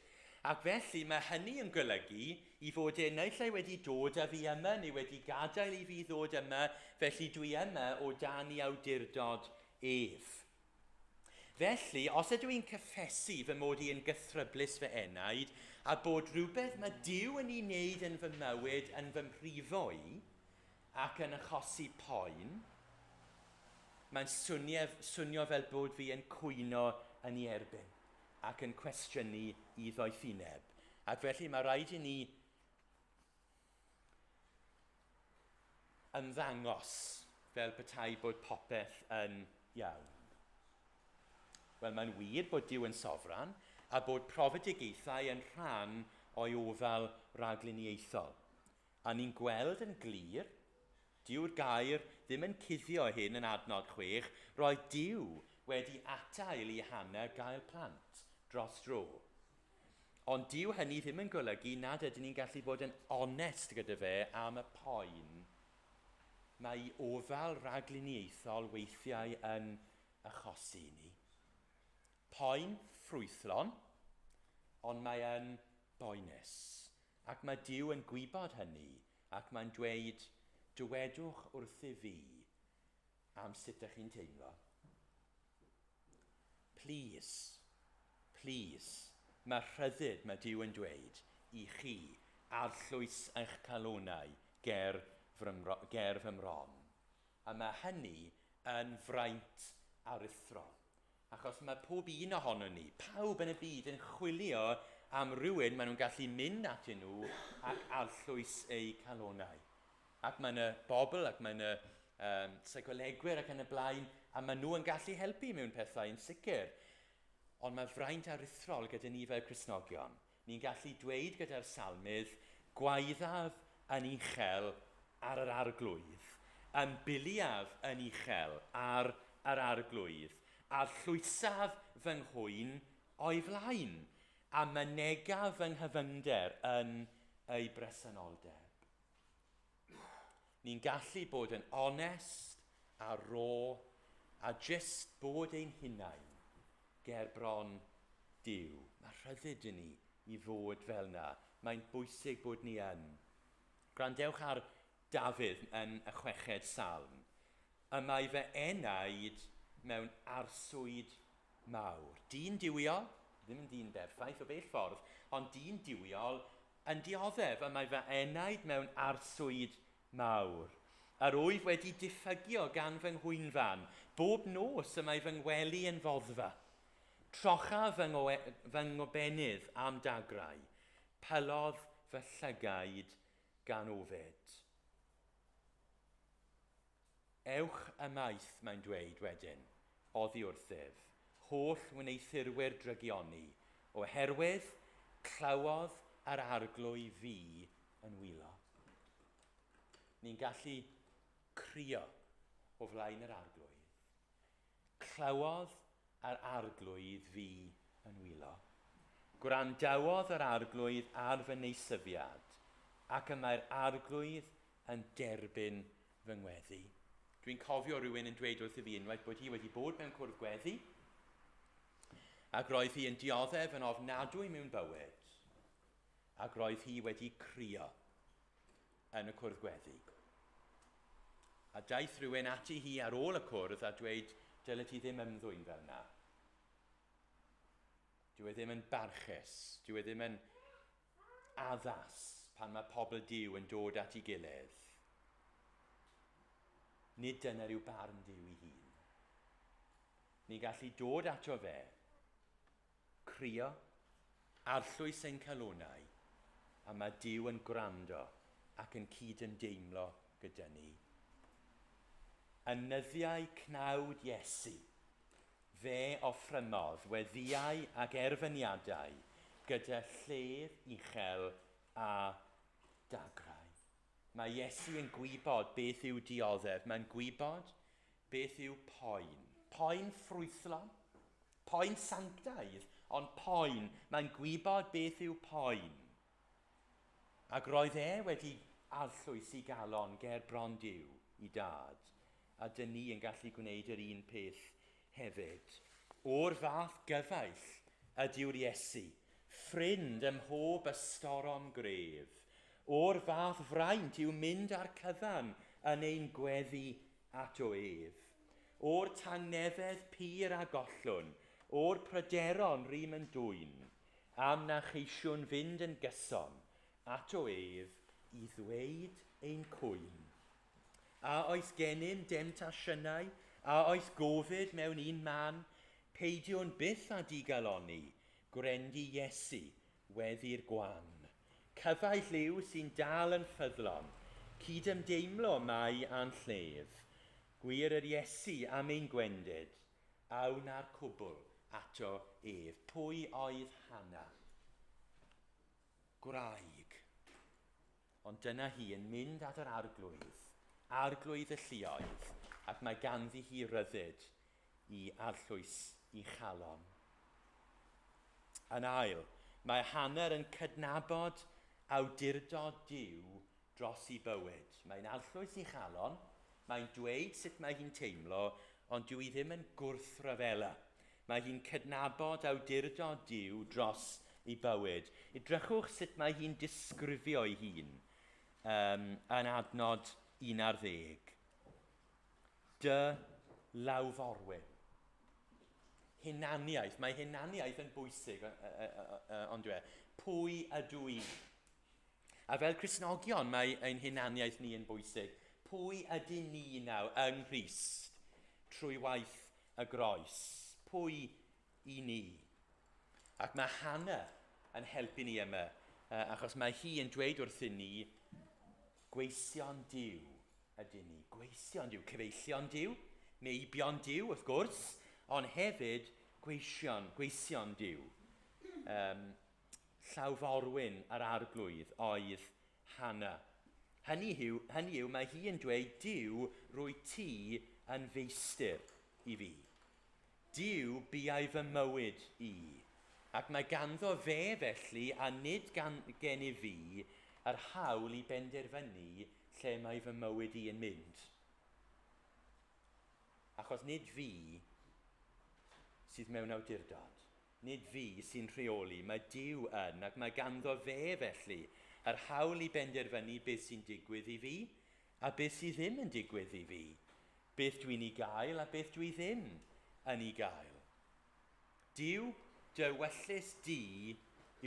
Ac felly mae hynny yn golygu i fod e naill ai wedi dod â fi yma neu wedi gadael i fi ddod yma, felly dwi yma o dan i awdurdod ef. Felly, os ydw i'n cyffesu fy mod i'n gythryblus fy enaid a bod rhywbeth mae Duw yn ei wneud yn fy mywyd yn fy mhrifo i ac yn achosi poen, mae'n swnio fel bod fi yn cwyno yn ei erbyn ac yn cwestiynu i ddoethineb. Ac felly mae rhaid i ni ymddangos fel petai bod popeth yn iawn. Wel, mae'n wir bod Duw yn sofran a bod profedigaethau yn rhan o'i ofal ragluniaethol. A ni'n gweld yn glir, Duw'r gair ddim yn cuddio hyn yn adnod 6, roedd Duw wedi atail i Hannah gael plant dros dro. Ond Duw hynny ddim yn golygu nad ydyn ni'n gallu bod yn onest gyda fe am y poen mae ofal ragluniaethol weithiau yn achosi ni. Poen ffrwythlon, ond mae yn boenus. Ac mae Duw yn gwybod hynny, ac mae'n dweud, dywedwch wrth i fi am sut ydych chi'n teimlo. Please, mae rhyddid mae Duw yn dweud i chi arllwys eich calonau ger fy mron. A mae hynny yn fraint aruthrol. Achos mae pob un ohono ni, pawb yn y byd yn chwilio am rywun maen nhw'n gallu mynd atyn nhw ac arllwys eu calonau. Ac mae yna bobl ac mae yna seicolegwyr ac yn y blaen, a maen nhw yn gallu helpu mewn pethau yn sicr. Ond mae fraint aruthrol gyda ni fel Cristnogion. Ni'n gallu dweud gyda'r salmydd, gwaeddaf yn uchel ar yr arglwydd, yn biliaf yn uchel ar yr arglwydd, a llwysaf fy nghwyn o'i flaen, a mynegaf fy nghyfyngder yn ei bresenoldeb. Ni'n gallu bod yn onest a ro a jyst bod ein hunain ger bron Duw. Mae rhyddid i ni i fod fel yna. Mae'n bwysig bod ni yn. Gwrandewch ar Dafydd yn y 6ed salm. Y mae fy enaid mewn arswyd mawr. Dyn diwiol, ddim yn dyn berffaith o bell ffordd, ond dyn diwiol yn dioddef. Y mae fy enaid mewn arswyd mawr. Yr wyf wedi diffygio gan fy nghwynfan. Bob nos y mae fy ngwely yn foddfa. Trocha fy ngobenydd am dagrau. Pylodd fy llygaid gan ofed. Ewch ymaith, mae'n dweud wedyn, oddi wrthyf, holl wneithurwyr drygioni, oherwydd clywodd yr arglwy fi yn wylo. Ni'n gallu crio o flaen yr arglwydd. Clywodd yr arglwydd fi yn wylo. Gwrandawodd yr arglwydd ar fy neisyddiad, ac y mae'r arglwydd yn derbyn fy ngweddi. Dwi'n cofio rhywun yn dweud wrth i fi unwaith bod hi wedi bod mewn cwrdd gweddi, ac roedd hi yn dioddef yn ofnadwy mewn bywyd, ac roedd hi wedi crio yn y cwrdd gweddi. A daeth rhywun ati hi ar ôl y cwrdd a dweud, dylai ti ddim ymddwyn fel yna. Dyw e ddim yn barchus, dyw e ddim yn addas pan mae pobl Duw yn dod at ei gilydd. Nid dyna yw barn Duw ei hun. Ni'n gallu dod ato fe, crio, arllwys ein calonau, a mae Duw yn gwrando ac yn cydymdeimlo gyda ni. Ynyddiau cnawd Iesu, fe offrymodd weddiau ac erfyniadau gyda llef uchel a dagrau. Mae Iesu yn gwybod beth yw dioddef. Mae'n gwybod beth yw poen. Poen ffrwythlon, poen sanctaidd, ond poen. Mae'n gwybod beth yw poen. Ac roedd e wedi arllwys i galon ger bron Duw i dad. A dyn ni yn gallu gwneud yr un peth hefyd. O'r fath gyfaill ydyw'r Iesu, ffrind ym mhob ystorom gref. O'r fath fraint yw mynd ar cyfan yn ein gweddi at o ef. O'r tangnefedd pur a gollwn, o'r pryderon rym yn dwyn, am na cheisiwn fynd yn gyson at o ef i ddweud ein cwyn. A oes gennym demtasiynau, a oes gofid mewn un man, peidiwn byth a digaloni, gwrendi Iesu weddi'r gwan. Cyfaill yw sy'n dal yn ffyddlon, cydymdeimlo mai a'n llef. Gwir yr Iesu am ein gwendid, awn ar cwbl ato ef. Pwy oedd Hana? Gwraig. Ond dyna hi yn mynd at yr arglwydd y lluoedd, ac mae ganddi hi ryddid i arllwys i chalon. Yn ail, mae Hannah yn cydnabod awdurdod Duw dros ei bywyd. Mae'n arllwys i chalon, mae'n dweud sut mae hi'n teimlo, ond dyw hi ddim yn gwrthryfela. Mae hi'n cydnabod awdurdod Duw dros ei bywyd. Edrychwch sut mae hi'n disgrifio ei hun yn adnod 11. Dy lawforwyn. Hunaniaeth. Mae hunaniaeth yn bwysig, ond dwi. Pwy ydw i? A fel Cristnogion, mae ein hunaniaeth ni yn bwysig. Pwy ydy ni nawr yng Nghrist trwy waith y groes? Pwy i ni? Ac mae Hannah yn helpu ni yma, achos mae hi yn dweud wrthyn ni, gweision Duw ydyn ni. Gweision Duw, cyfeillion Duw, meibion Duw, wrth gwrs, ond hefyd gweision Duw. Llawforwyn yr arglwydd oedd Hannah. Hynny yw, mae hi yn dweud, Duw, rwy ti yn feistr i fi. Duw, buai fy mywyd i. Ac mae ganddo fe felly, a nid gen i fi, yr hawl i benderfynu lle mae fy mywyd i yn mynd. Achos nid fi sydd mewn awdurdod. Nid fi sy'n rheoli, mae Duw yn, ac mae ganddo fe felly yr hawl i benderfynu beth sy'n digwydd i fi, a beth sydd ddim yn digwydd i fi. Beth dwi'n ei gael a beth dwi ddim yn ei gael. Duw, dy wyllus di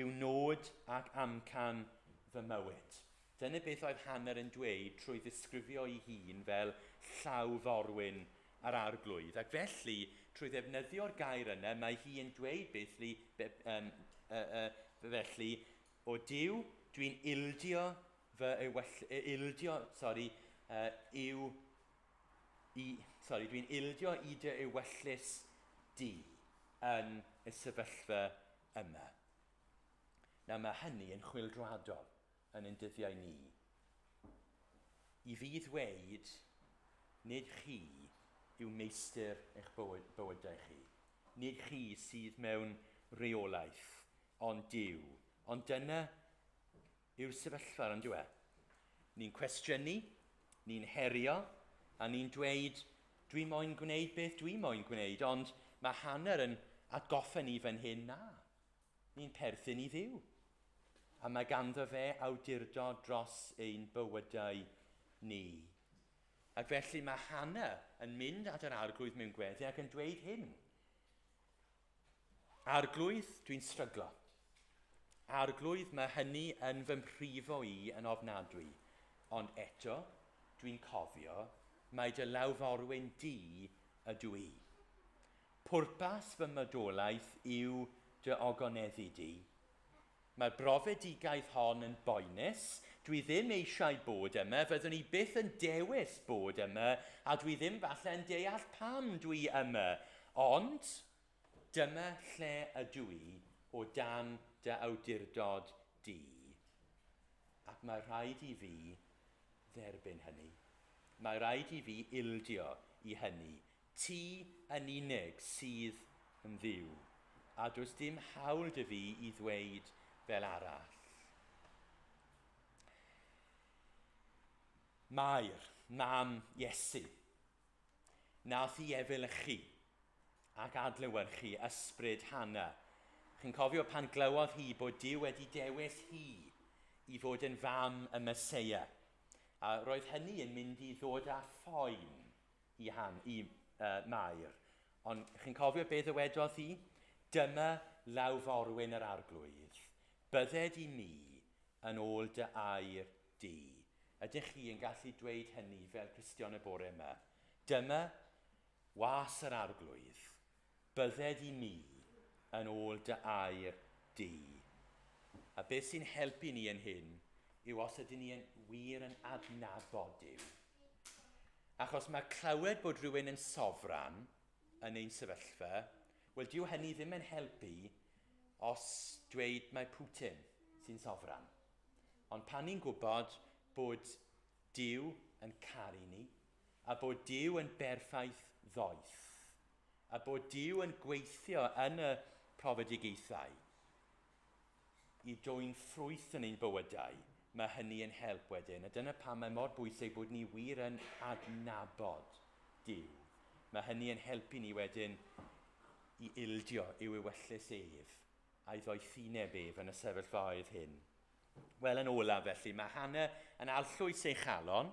yw nod ac amcan fy mywyd. Dyna beth oedd Hannah yn dweud trwy ddisgrifio ei hun fel llawforwyn yr arglwydd. Ac felly, trwy ddefnyddio'r gair yna, mae hi yn dweud felly, o Duw, dwi'n ildio dwi'n ildio i dy ewyllus di yn y sefyllfa yma. Nawr mae hynny yn chwyldroadol yn ein dyddiau ni. I fi ddweud, nid chi yw meistr eich bywydau chi. Nid chi sydd mewn reolaeth, ond Duw. Ond dyna yw'r sefyllfa yn dweud. Ni'n cwestiynu, ni'n herio, a ni'n dweud, dwi moyn gwneud beth dwi moyn gwneud, ond mae hanner yn atgoffa ni fan hyn na. Ni'n perthyn i Dduw. A mae ganddo fe awdurdod dros ein bywydau ni. Ac felly mae Hannah yn mynd at yr arglwydd mewn gweddi ac yn dweud hyn. Arglwydd, dwi'n stryglo. Arglwydd, mae hynny yn fy mhrifo i yn ofnadwy. Ond eto, dwi'n cofio, mae dy lawforwyn di ydw i. Pwrpas fy mydolaeth yw dy ogoneddu di. Mae'r brofedigaeth hon yn boenus. Dwi ddim eisiau bod yma, fyddwn ni byth yn dewis bod yma, a dwi ddim falle yn deall pam dwi yma. Ond, dyma lle ydw i o dan dy awdurdod di. Ac mae rhaid i fi dderbyn hynny. Mae rhaid i fi ildio i hynny. Ti yn unig sydd yn Dduw. A does dim hawl dy fi i ddweud fel arall. Mae'r mam Iesu nath i efelychu ac adlewyrchu ysbryd Hannah. Chi'n cofio pan glywodd hi bod Duw wedi dewis hi i fod yn fam y Meseia. A roedd hynny yn mynd i ddod â phoen i Mair. Ond chi'n cofio beth ddywedodd hi? Dyma lawforwyn yr arglwydd. Bydded i mi yn ôl dy air di. Ydych chi yn gallu dweud hynny fel Cristion y bore yma? Dyma was yr arglwydd. Bydded i mi yn ôl dy air di. A beth sy'n helpu ni yn hyn yw os ydyn ni yn wir yn adnabod Duw. Achos mae clywed bod rhywun yn sofran yn ein sefyllfa, wel dyw hynny ddim yn helpu os dweud mae Putin sy'n sofran. Ond pan ni'n gwybod bod Duw yn caru ni, a bod Duw yn berffaith ddoeth, a bod Duw yn gweithio yn y profedigaethau i dwyn ffrwyth yn ein bywydau, mae hynny yn help wedyn. A dyna pam mae mor bwysig bod ni wir yn adnabod Duw. Mae hynny yn helpu ni wedyn i ildio i'w ewyllus ef a'i ddoethineb ef yn y sefyllfaoedd hyn. Wel, yn olaf felly, mae Hannah yn allwys ei chalon,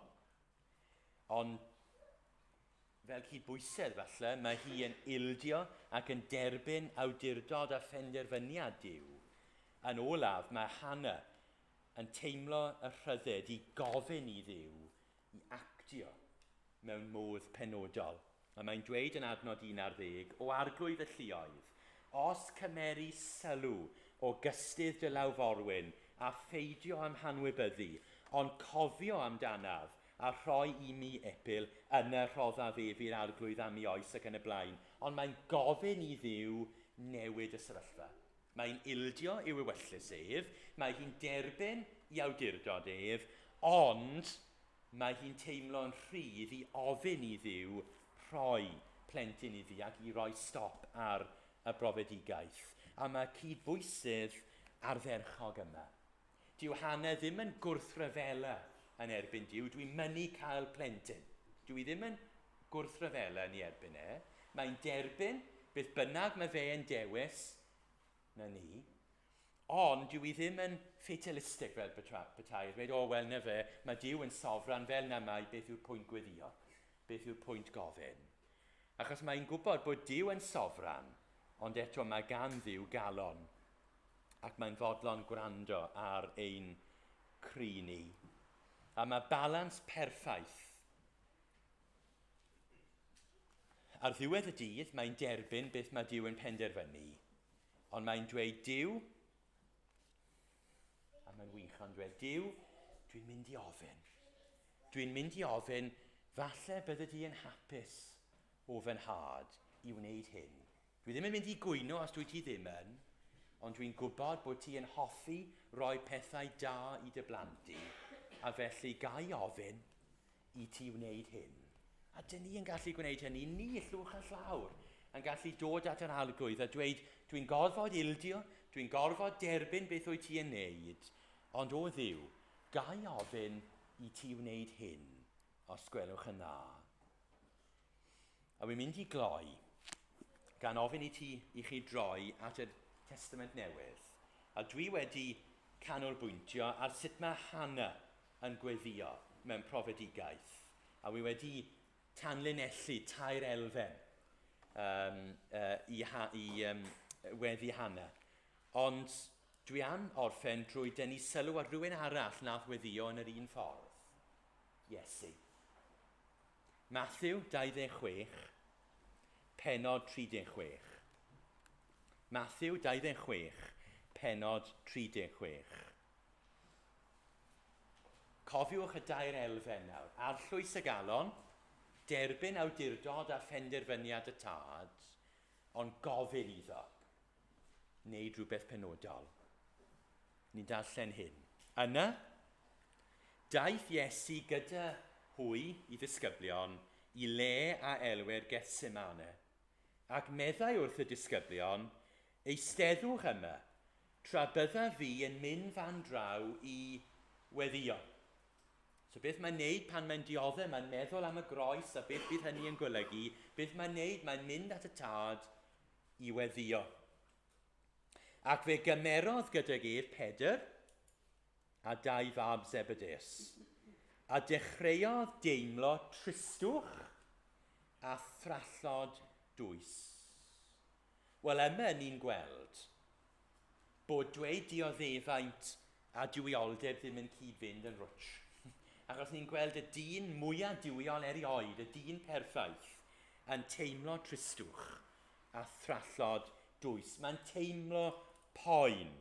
ond fel cydbwysedd falle, mae hi yn ildio ac yn derbyn awdurdod a phenderfyniad Duw. Yn olaf, mae Hannah yn teimlo y rhyddid i gofyn i Dduw i actio mewn modd penodol. A mae'n dweud yn adnod 11, o arglwydd y lluoedd, os cymeru sylw o gystydd dy lawforwyn a pheidio am hanwybyddu, ond cofio amdanaf a rhoi i mi epil yna rhoddaf ef i'r arglwydd am ei oes ac yn y blaen. Ond mae'n gofyn i Dduw newid y sefyllfa. Mae'n ildio i'w ewyllus ef, mae hi'n derbyn i awdurdod ef, ond mae hi'n teimlo'n rhydd i ofyn i Dduw rhoi plentyn iddi ac i roi stop ar y brofedigaeth. A mae cydbwysydd ardderchog yma. Dyw Hannah ddim yn gwrthryfela yn erbyn Duw. Dwi'n mynnu cael plentyn. Dwi ddim yn gwrthryfela yn ei erbyn e. Mae'n derbyn beth bynnag mae fe yn dewis na ni. Ond dwi ddim yn fatalistig fel petai. Dweud, o wel na fe, mae Duw yn sofran fel na mae, beth yw'r pwynt gweddio? Beth yw'r pwynt gofyn? Achos mae'n gwybod bod Duw yn sofran, ond eto mae gan Dduw galon, ac mae'n fodlon gwrando ar ein cri ni. A mae balans perffaith. Ar ddiwedd y dydd, mae'n derbyn beth mae Duw yn penderfynu, ond mae'n dweud Duw, a mae'n wych ond dweud Duw, dwi'n mynd i ofyn. Dwi'n mynd i ofyn, falle bydde di yn hapus o fy nhad i wneud hyn. Dwi ddim yn mynd i gwyno os dwi ti ddim yn, ond dwi'n gwybod bod ti yn hoffi roi pethau da i dy blantu, a felly gai ofyn i ti wneud hyn. A dyn ni yn gallu gwneud hynny, ni llwch a llawr, yn gallu dod at yr arglwydd a dweud, dwi'n gorfod ildio, dwi'n gorfod derbyn beth wyt ti yn neud, ond o Dduw, gai ofyn i ti wneud hyn, os gwelwch yn dda. A wy'n mynd i gloi, gan ofyn i chi droi at y Testament Newydd. A dwi wedi canolbwyntio ar sut mae Hannah yn gweddio mewn profedigaeth. A wi wedi tanlinellu tair elfen i weddi Hannah. Ond dwi am orffen drwy dynnu sylw ar rhywun arall nath weddio yn yr un ffordd. Iesu. Matthew 26, pennod 36. Matthew 26, pennod 36. Cofiwch y dair elfen nawr. Arllwys y galon, derbyn awdurdod a phenderfyniad y tad, ond gofyn iddo, wneud rhywbeth penodol. Ni'n darllen hyn. Yna, daeth Iesu gyda hwy i ddisgyblion i le a elwer Gethsemane, ac meddai wrth y disgyblion, eisteddwch yma, tra bydda fi yn mynd fan draw i weddio. So beth mae'n neud pan mae'n dioddau, mae'n meddwl am y groes a beth bydd hynny yn golygu, beth mae'n neud, mae'n mynd at y tad i weddio. Ac fe gymerodd gydag ef Pedr a dau fab Zebedeus, a dechreuodd deimlo tristwch a thrallod dwys. Wel, yma ni'n gweld bod dweud dioddefaint a dywioldeb ddim yn cyd-fynd yn rwtsh. Achos ni'n gweld y dyn mwyaf dywiol erioed, y dyn perffaith, yn teimlo tristwch a thrallod dwys. Mae'n teimlo poen.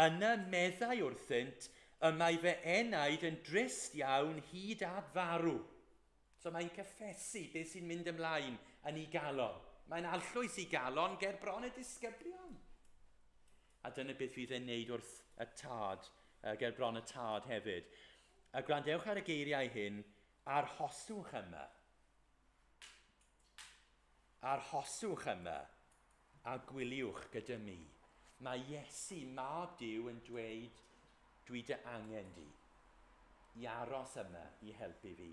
Yna meddai wrthynt y mae fe enaid yn drist iawn hyd at farw. So mae'n cyffesu beth sy'n mynd ymlaen yn ei galon. Mae'n allwys i galon ger bron y disgyblion. A dyna beth fydd e'n neud wrth y tad, ger bron y tad hefyd. A gwrandewch ar y geiriau hyn, arhoswch yma. Arhoswch yma a gwyliwch gyda mi. Mae Iesu, mab Duw, yn dweud, dwi dy angen di, i aros yma i helpu fi.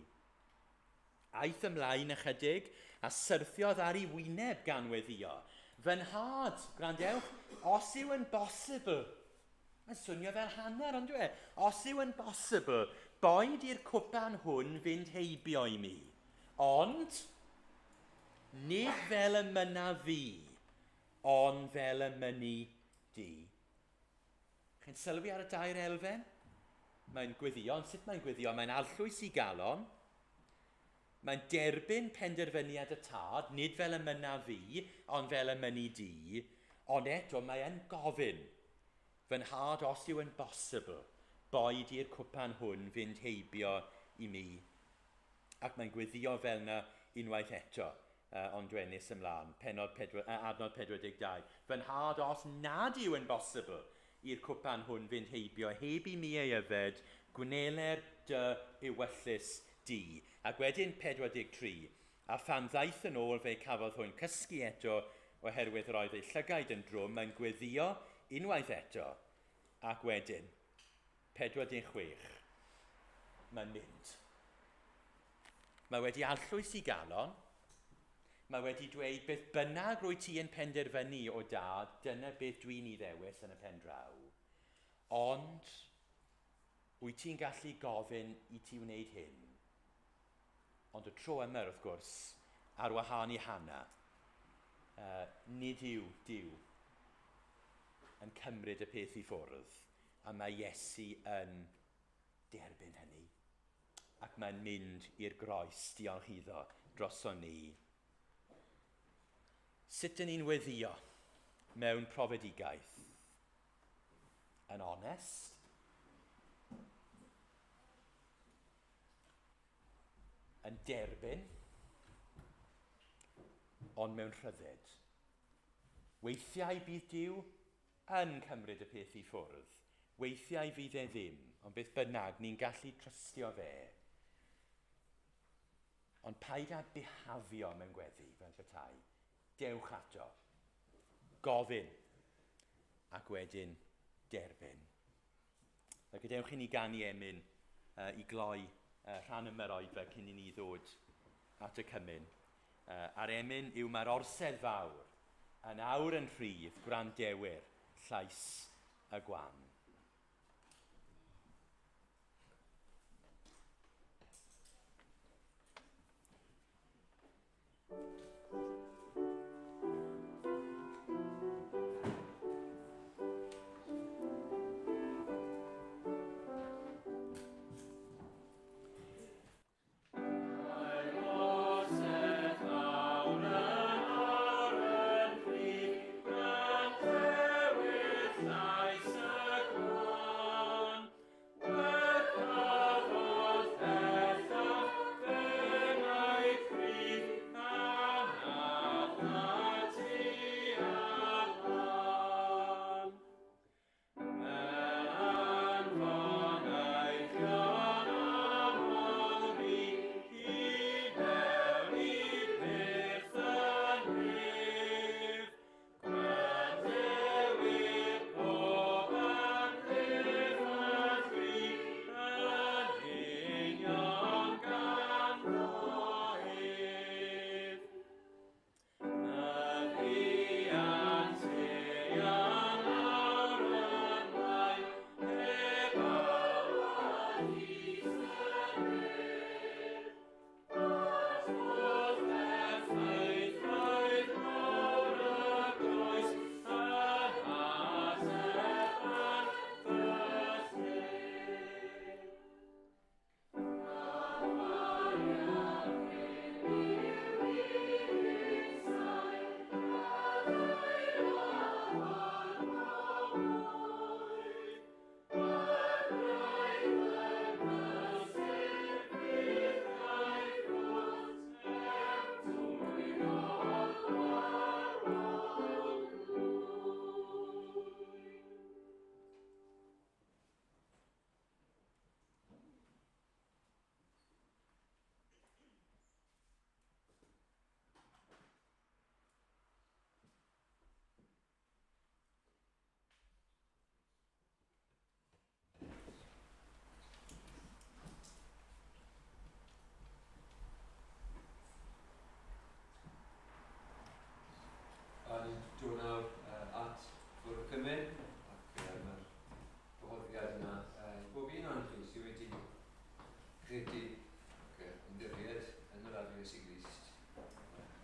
Aeth ymlaen ychydig a syrthiodd ar ei wyneb gan weddio. Fy nhad, gwrandewch, os yw yn bosibl, mae'n swnio fel hanner, ond dwi, os yw yn bosibl, boed i'r cwpan hwn fynd heibio i mi. Ond, nid fel y mynna fi, ond fel y mynnu di. Chi'n sylwi ar y dair elfen? Mae'n gweddio, ond sut mae'n gweddio? Mae'n allwys i galon, mae'n derbyn penderfyniad y tad, nid fel y mynna fi, ond fel y mynnu di, ond eto mae'n gofyn, fy nhad os yw yn bosibl, boed i'r cwpan hwn fynd heibio i mi. Ac mae'n gweddio fel yna unwaith eto, ond dwenus ymlaen, adnod 42. Fy nhad os nad yw yn bosibl i'r cwpan hwn fynd heibio, heb i mi ei yfed, gwneler dy ewyllus di. Ac wedyn 43, a phan ddaeth yn ôl fe cafodd hwn cysgu eto oherwydd yr oedd ei llygaid yn drwm, mae'n gweddio unwaith eto, ac wedyn 46, mae'n mynd. Mae wedi allwys i galon, mae wedi dweud beth bynnag rwy ti yn penderfynu o dad, dyna beth dwi'n ei ddewis yn y pen draw. Ond, wyt ti'n gallu gofyn i ti wneud hyn? Ond y tro yma, wrth gwrs, ar wahân i Hannah, nid yw Duw yn cymryd y peth i ffwrdd, a mae Iesu yn derbyn hynny. Ac mae'n mynd i'r groes diolch iddo droson ni. Sut dyn ni'n weddio mewn profedigaeth? Yn onest? Yn derbyn? Ond mewn rhyddid? Weithiau bydd Duw yn cymryd y peth i ffwrdd. Weithiau fydd e ddim, ond beth bynnag ni'n gallu trystio fe. Ond paid â bihafio mewn gweddi fel petai. Dewch ato. Gofyn. Ac wedyn derbyn. A gadewch i ni ganu emyn i gloi rhan yma'r oedfa cyn i ni ddod at y cymyn. A'r emyn yw mae'r orsedd fawr yn awr yn rhydd gwrandewyr llais y gwan. Dod nawr at fwrdd cymyn, ac mae'r gwahoddiad yna bob un o'n chi sydd wedi credu ac ymddiried yn yr arfer sy'n Grist,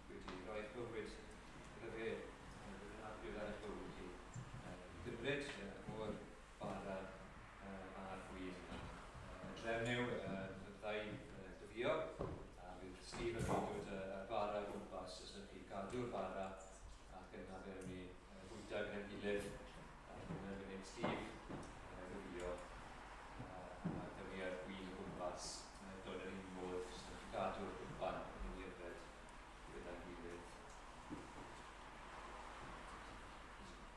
wedi rhoi bywyd iddo fe, wedi nabod ar y bywyd i gymryd o'r bara a'r gwir yna. Drefn yw y ddau dyddio, a fydd Steve yn dod y bara o gwmpas os ydych chi gadw'r bara ac yna fe ni bwyta gyda'n gilydd ac yna fe ni'n Steve dyddio a dyfu ar gwyn o gwmpas dod yr un modd os ydych chi gadw'r gwmpan yn irbed gyda'n gilydd.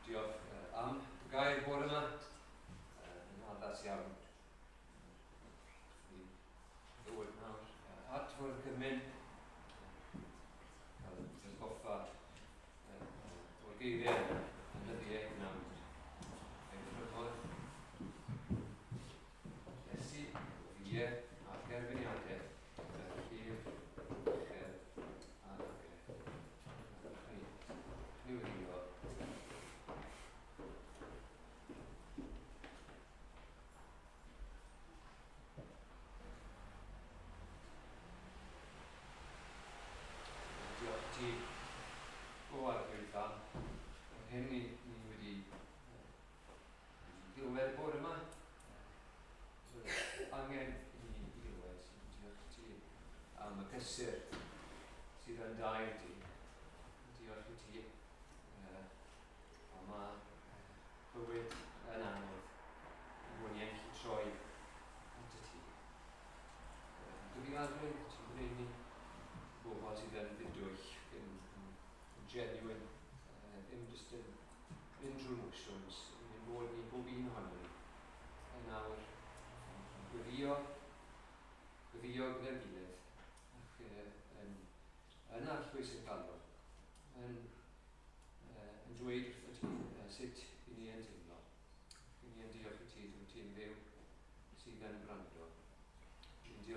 Diolch am y gair bore yma, yn addas iawn. Ddod nawr at fwrdd cymyn, cael yn goffa o'r geiriau yn yddiau gnawd. Ein rhyfod, Iesu, fiau a'r gerfyniadau, yr hir, uchel a'r ogau. Ni wylio. Diolch ti o arglwydda. Hyn ni wedi glywed bore yma. Angen i ni glywed. Diolch ti am y cysur sydd yn dair ti. Diolch i ti am y bywyd yn anodd. Yn mwyn i'n chi troi at y ti. Gyfiadrwydd, ti'n gwneud ni bobl sydd yn fudwyll, yn genuine, ddim jyst yn mynd drwy'r motions, yn bod ni bob un ohono ni. Yn nawr, gweddio gyda'r gilydd, ac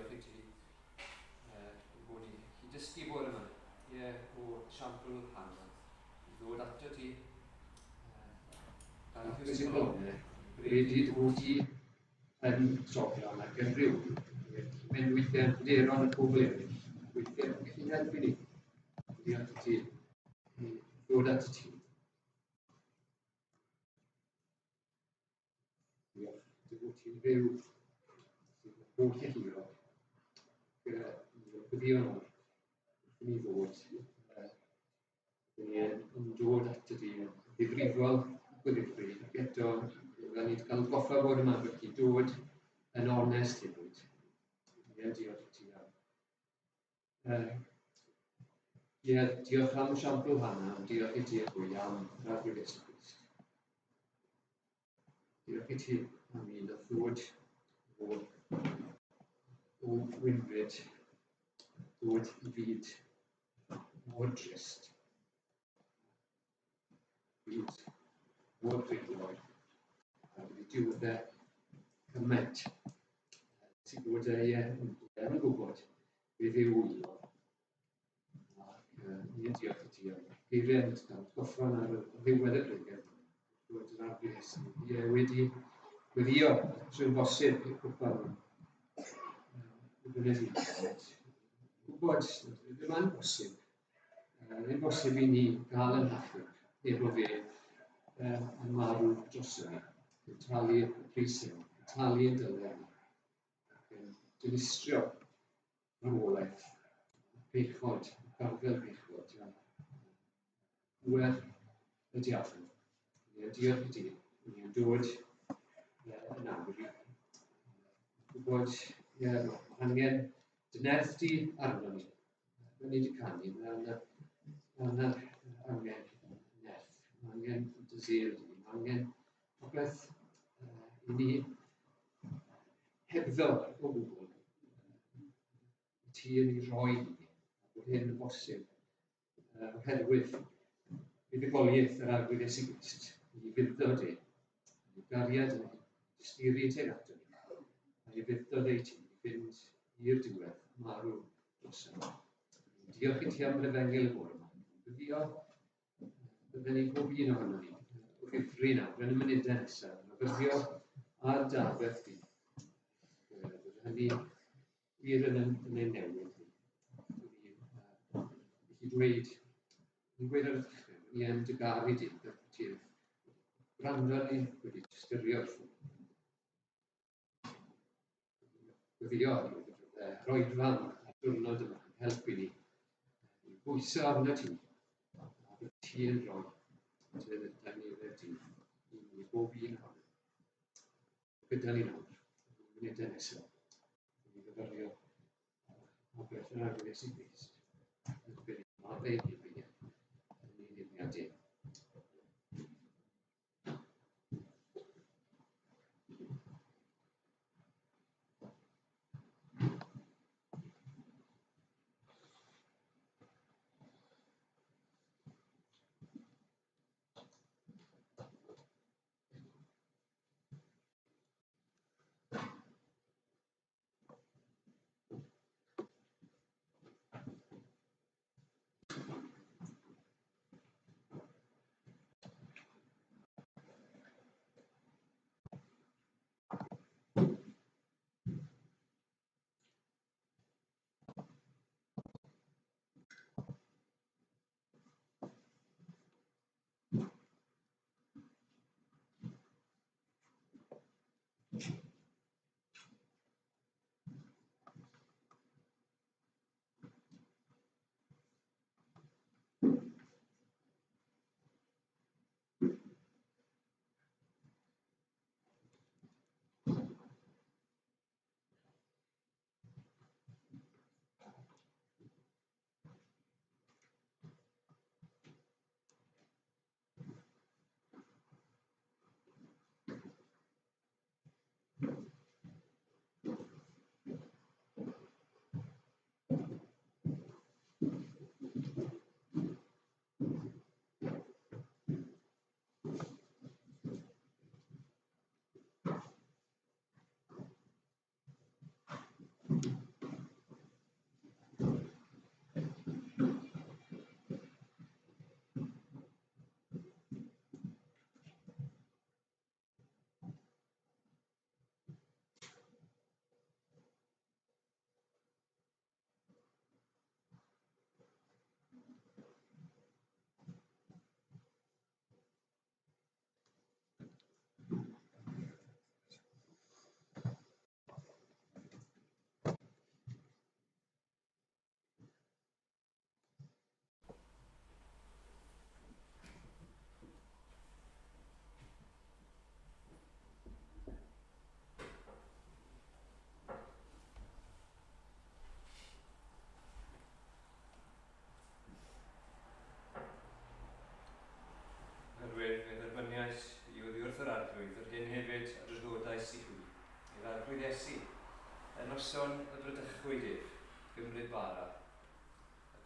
diolch i ti bod i dysgu bod yma o siampl hanner i ddod ato ti Wedi bod ti yn sofran ac yn rhyw. Mae'n weithio'n deron y pobl eraill. Weithio'n gallu helpu ni. Diolch i ti i ddod ato ti. Diolch i bod ti'n fyw sy'n bod chi hiro. Gyda byddio nawr. Ni ddod. Ni'n dod ato ti ddifrifol gwydifri. Ac eto, da ni wedi cael goffa bod yma bod chi dod yn onest hefyd. Diolch i ti am. Diolch am siampl hana, diolch i ti fwy am rhagwyd Iesu Grist. Diolch i ti am un o ddod o wynfyd, ddod i fyd mor drist. Fyd mor ffeithlon. A wedi diwedd cymaint sy'n bod yn gwybod beth yw wylo. Ac ni'n diolch i ti am geiriau yn goffan ar ddiwedd y briged. Bod yn arfer Iesu. Wedi gweddio trwy'n bosib i'r cwpan nhw. Byddwn ni gwybod ddim yn bosib. Ddim bosib i ni gael yn hachub efo fe yn marw droso ni. Yn talu y pris yn talu y dylai ni. Ac yn dynistrio rhywolaeth, beichod, garfel beichod, pwer y diafol. Diolch i ti, ni'n dod yn awr i gwybod, angen dynerth ti arno ni. Ni wedi canu, mae'n angen nerth, angen dysil ni, angen rhywbeth i ni hebddo o gwbl. Ti yn ei roi ni, bod hyn yn bosib. Oherwydd fuddugoliaeth yr arglwydd Iesu Grist, i fuddo di, i gariad ni, i styri te'n ato ni, a i fuddo ei ti, i fynd i'r diwedd, marw drosodd. Diolch i ti am yr efengil y bore yma. Byddio, bydden ni bob un ohono ni, o ddifri nawr, yn y munudau nesaf, byddio ar dafedd di. Bydd hynny wir yn ein newid ni. Bydd dweud, yn gweud ar y ddechrau, ni yn dygaru di, ti'n gwrando ni wedi styrio wrth ni. Byddio, roi rhan ar diwrnod yma, helpu ni. I bwyso arno ti, a bydd ti yn rhoi, da ni fe di, i bob un hon. Gyda ni nawr, yn munudau nesaf. Ni gyfario o beth yn arfer Iesu Grist. Yn byd ma fe i fi, yn ni'n uniad un.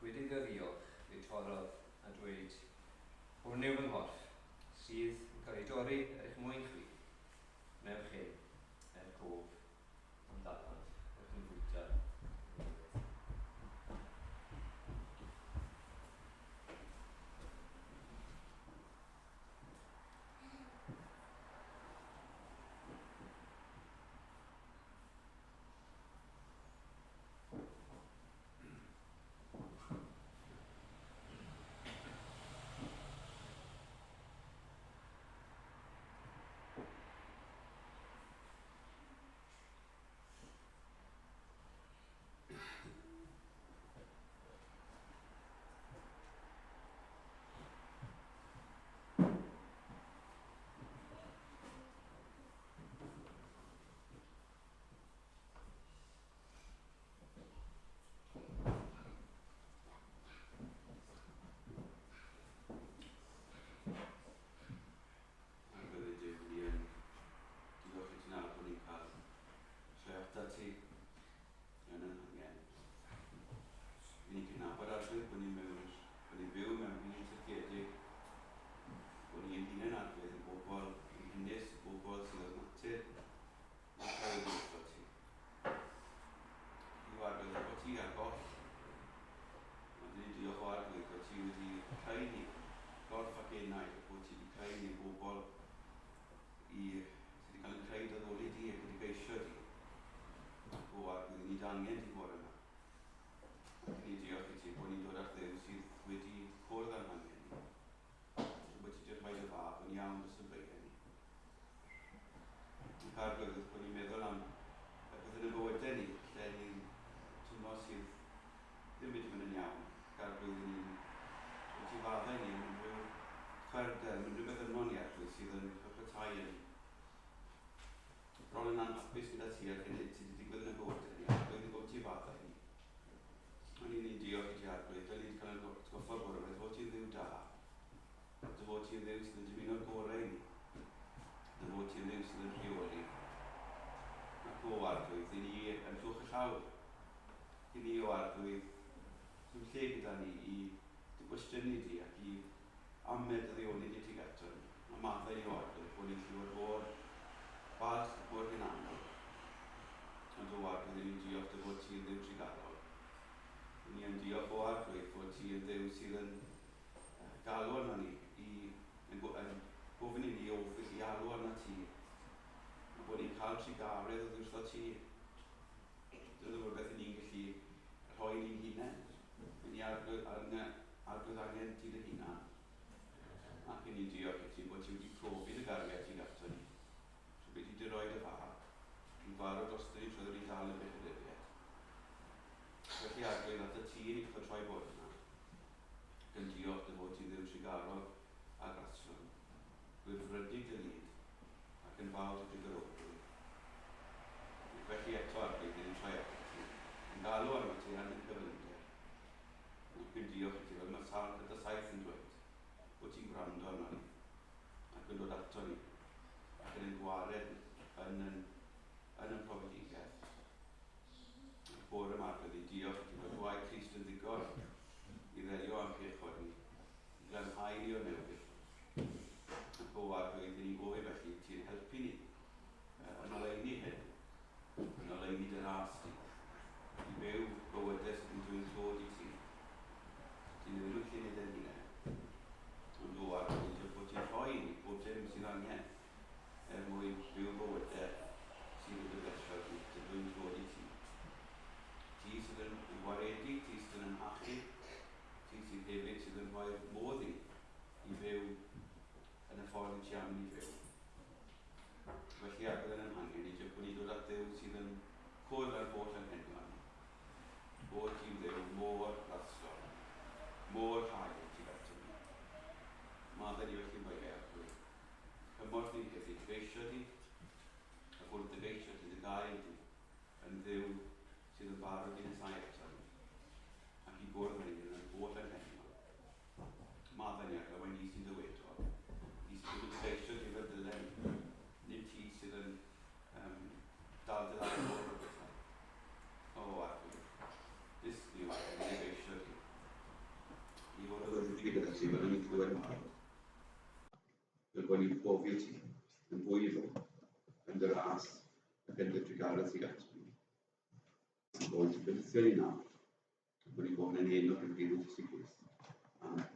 wedi ddyddio ei torodd a dweud, o'r new fy nghorff, sydd yn cael ei dorri er eich mwyn chi, wnewch hyn er cof amdano wrth yn fwyta. Dwi'n Gymraeg. Fel bod ni'n gofio ti yn fwy iddo, yn dy ras ac yn dy trigaredd sy'n ati. Bod ti'n bethau ni nawr, bod ni'n bod yn enw gyfeirwch sy'n gwrs. Amen.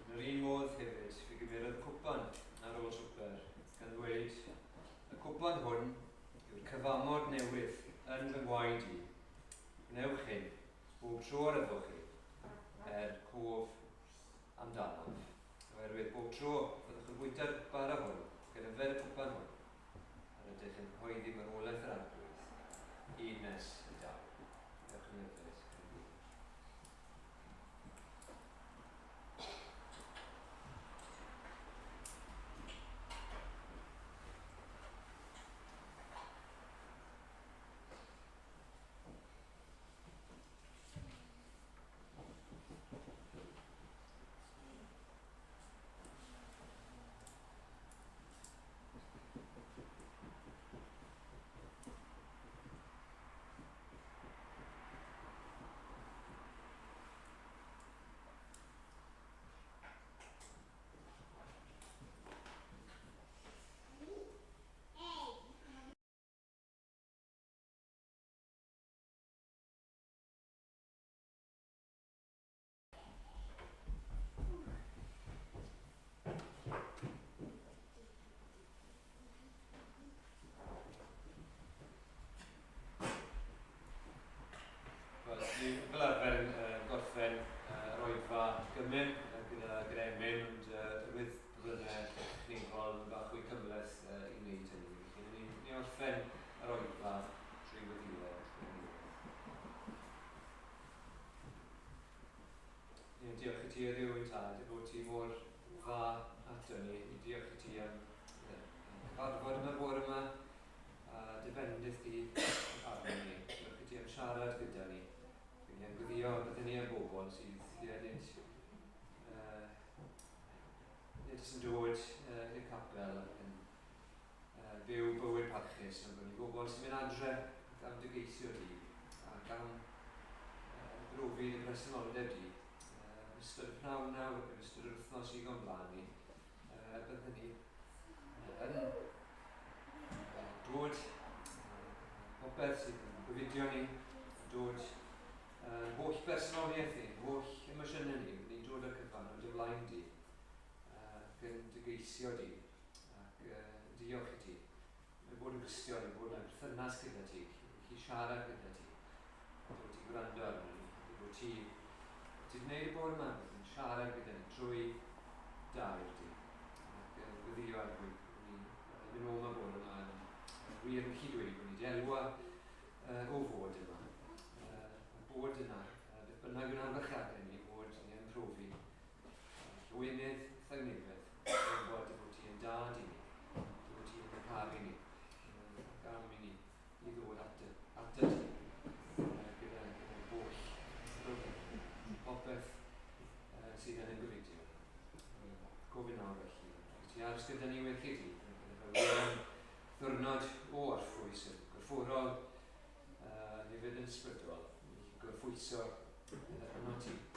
Yn yr un modd hefyd, fi gymerodd cwpan ar ôl swper, gan ddweud, y cwpan hwn yw'r cyfamod newydd yn fy ngwaed i. Wnewch hyn, bob tro ar yddwch chi, cof amdanaf. Oherwydd bob tro fyddwch yn bwyta'r bara hwn, gyda fel y cwpan hwn, ar ydych yn cyhoeddi marwolaeth yr arglwydd, un nes y daw. Diolch yn ymwneud. Fel arfer gorffen yr oedfa gymyn gyda Emyn, ond with byddwn technegol yn bach fwy cymleth i wneud hynny. Felly, ni orffen yr oedfa trwy weddiwedd. Diolch i ti o ddiw ein tad, bod ti mor dda ato ni. Diolch i ti am cyfarfod yma bore yma, a dibendith ti arno ni. Diolch i ti am siarad gyda ni. Fi'n gwyddio byddwn ni am bobl sydd nid yn dod i'r capel anffodus am bod ni'n bobl sy'n mynd adre am dygeisio di ac am brofi y presenoldeb di. Yn ystod y pnawn nawr, yn ystod yr wythnos i gomlaen ni, byddwn ni yn dod popeth sydd yn gwyfidio ni, dod holl personoliaeth ni, holl emosiynau ni, byddwn ni'n dod â cyfan o dy flaen di ac yn dygeisio di ac diolch i ti. Mae bod yn Gristion, i bod yn perthynas gyda ti, i siarad gyda ti, bod ti'n gwrando arno ni, bod ti'n gwneud y bod yma, bod yn siarad gyda ni trwy dair ti. Ac gweddio ar bwy, bod ni'n mynd o'n bod yma yn wir yn cydweud, bod ni'n delwa o fod yma. A bod yna, beth bynnag yn ambychadau ni, bod ni'n profi rwynydd thangnefedd, bod ti'n dad i ni, bod ti'n caru ni, ac am i ni i ddod at ti gyda holl popeth sydd yn y gwyfidio. Gofyn nawr felly, ti aros gyda ni wedi di, ddwrnod o orffwys yn gorfforol, hefyd yn ysbrydol, gorffwyso yno ti.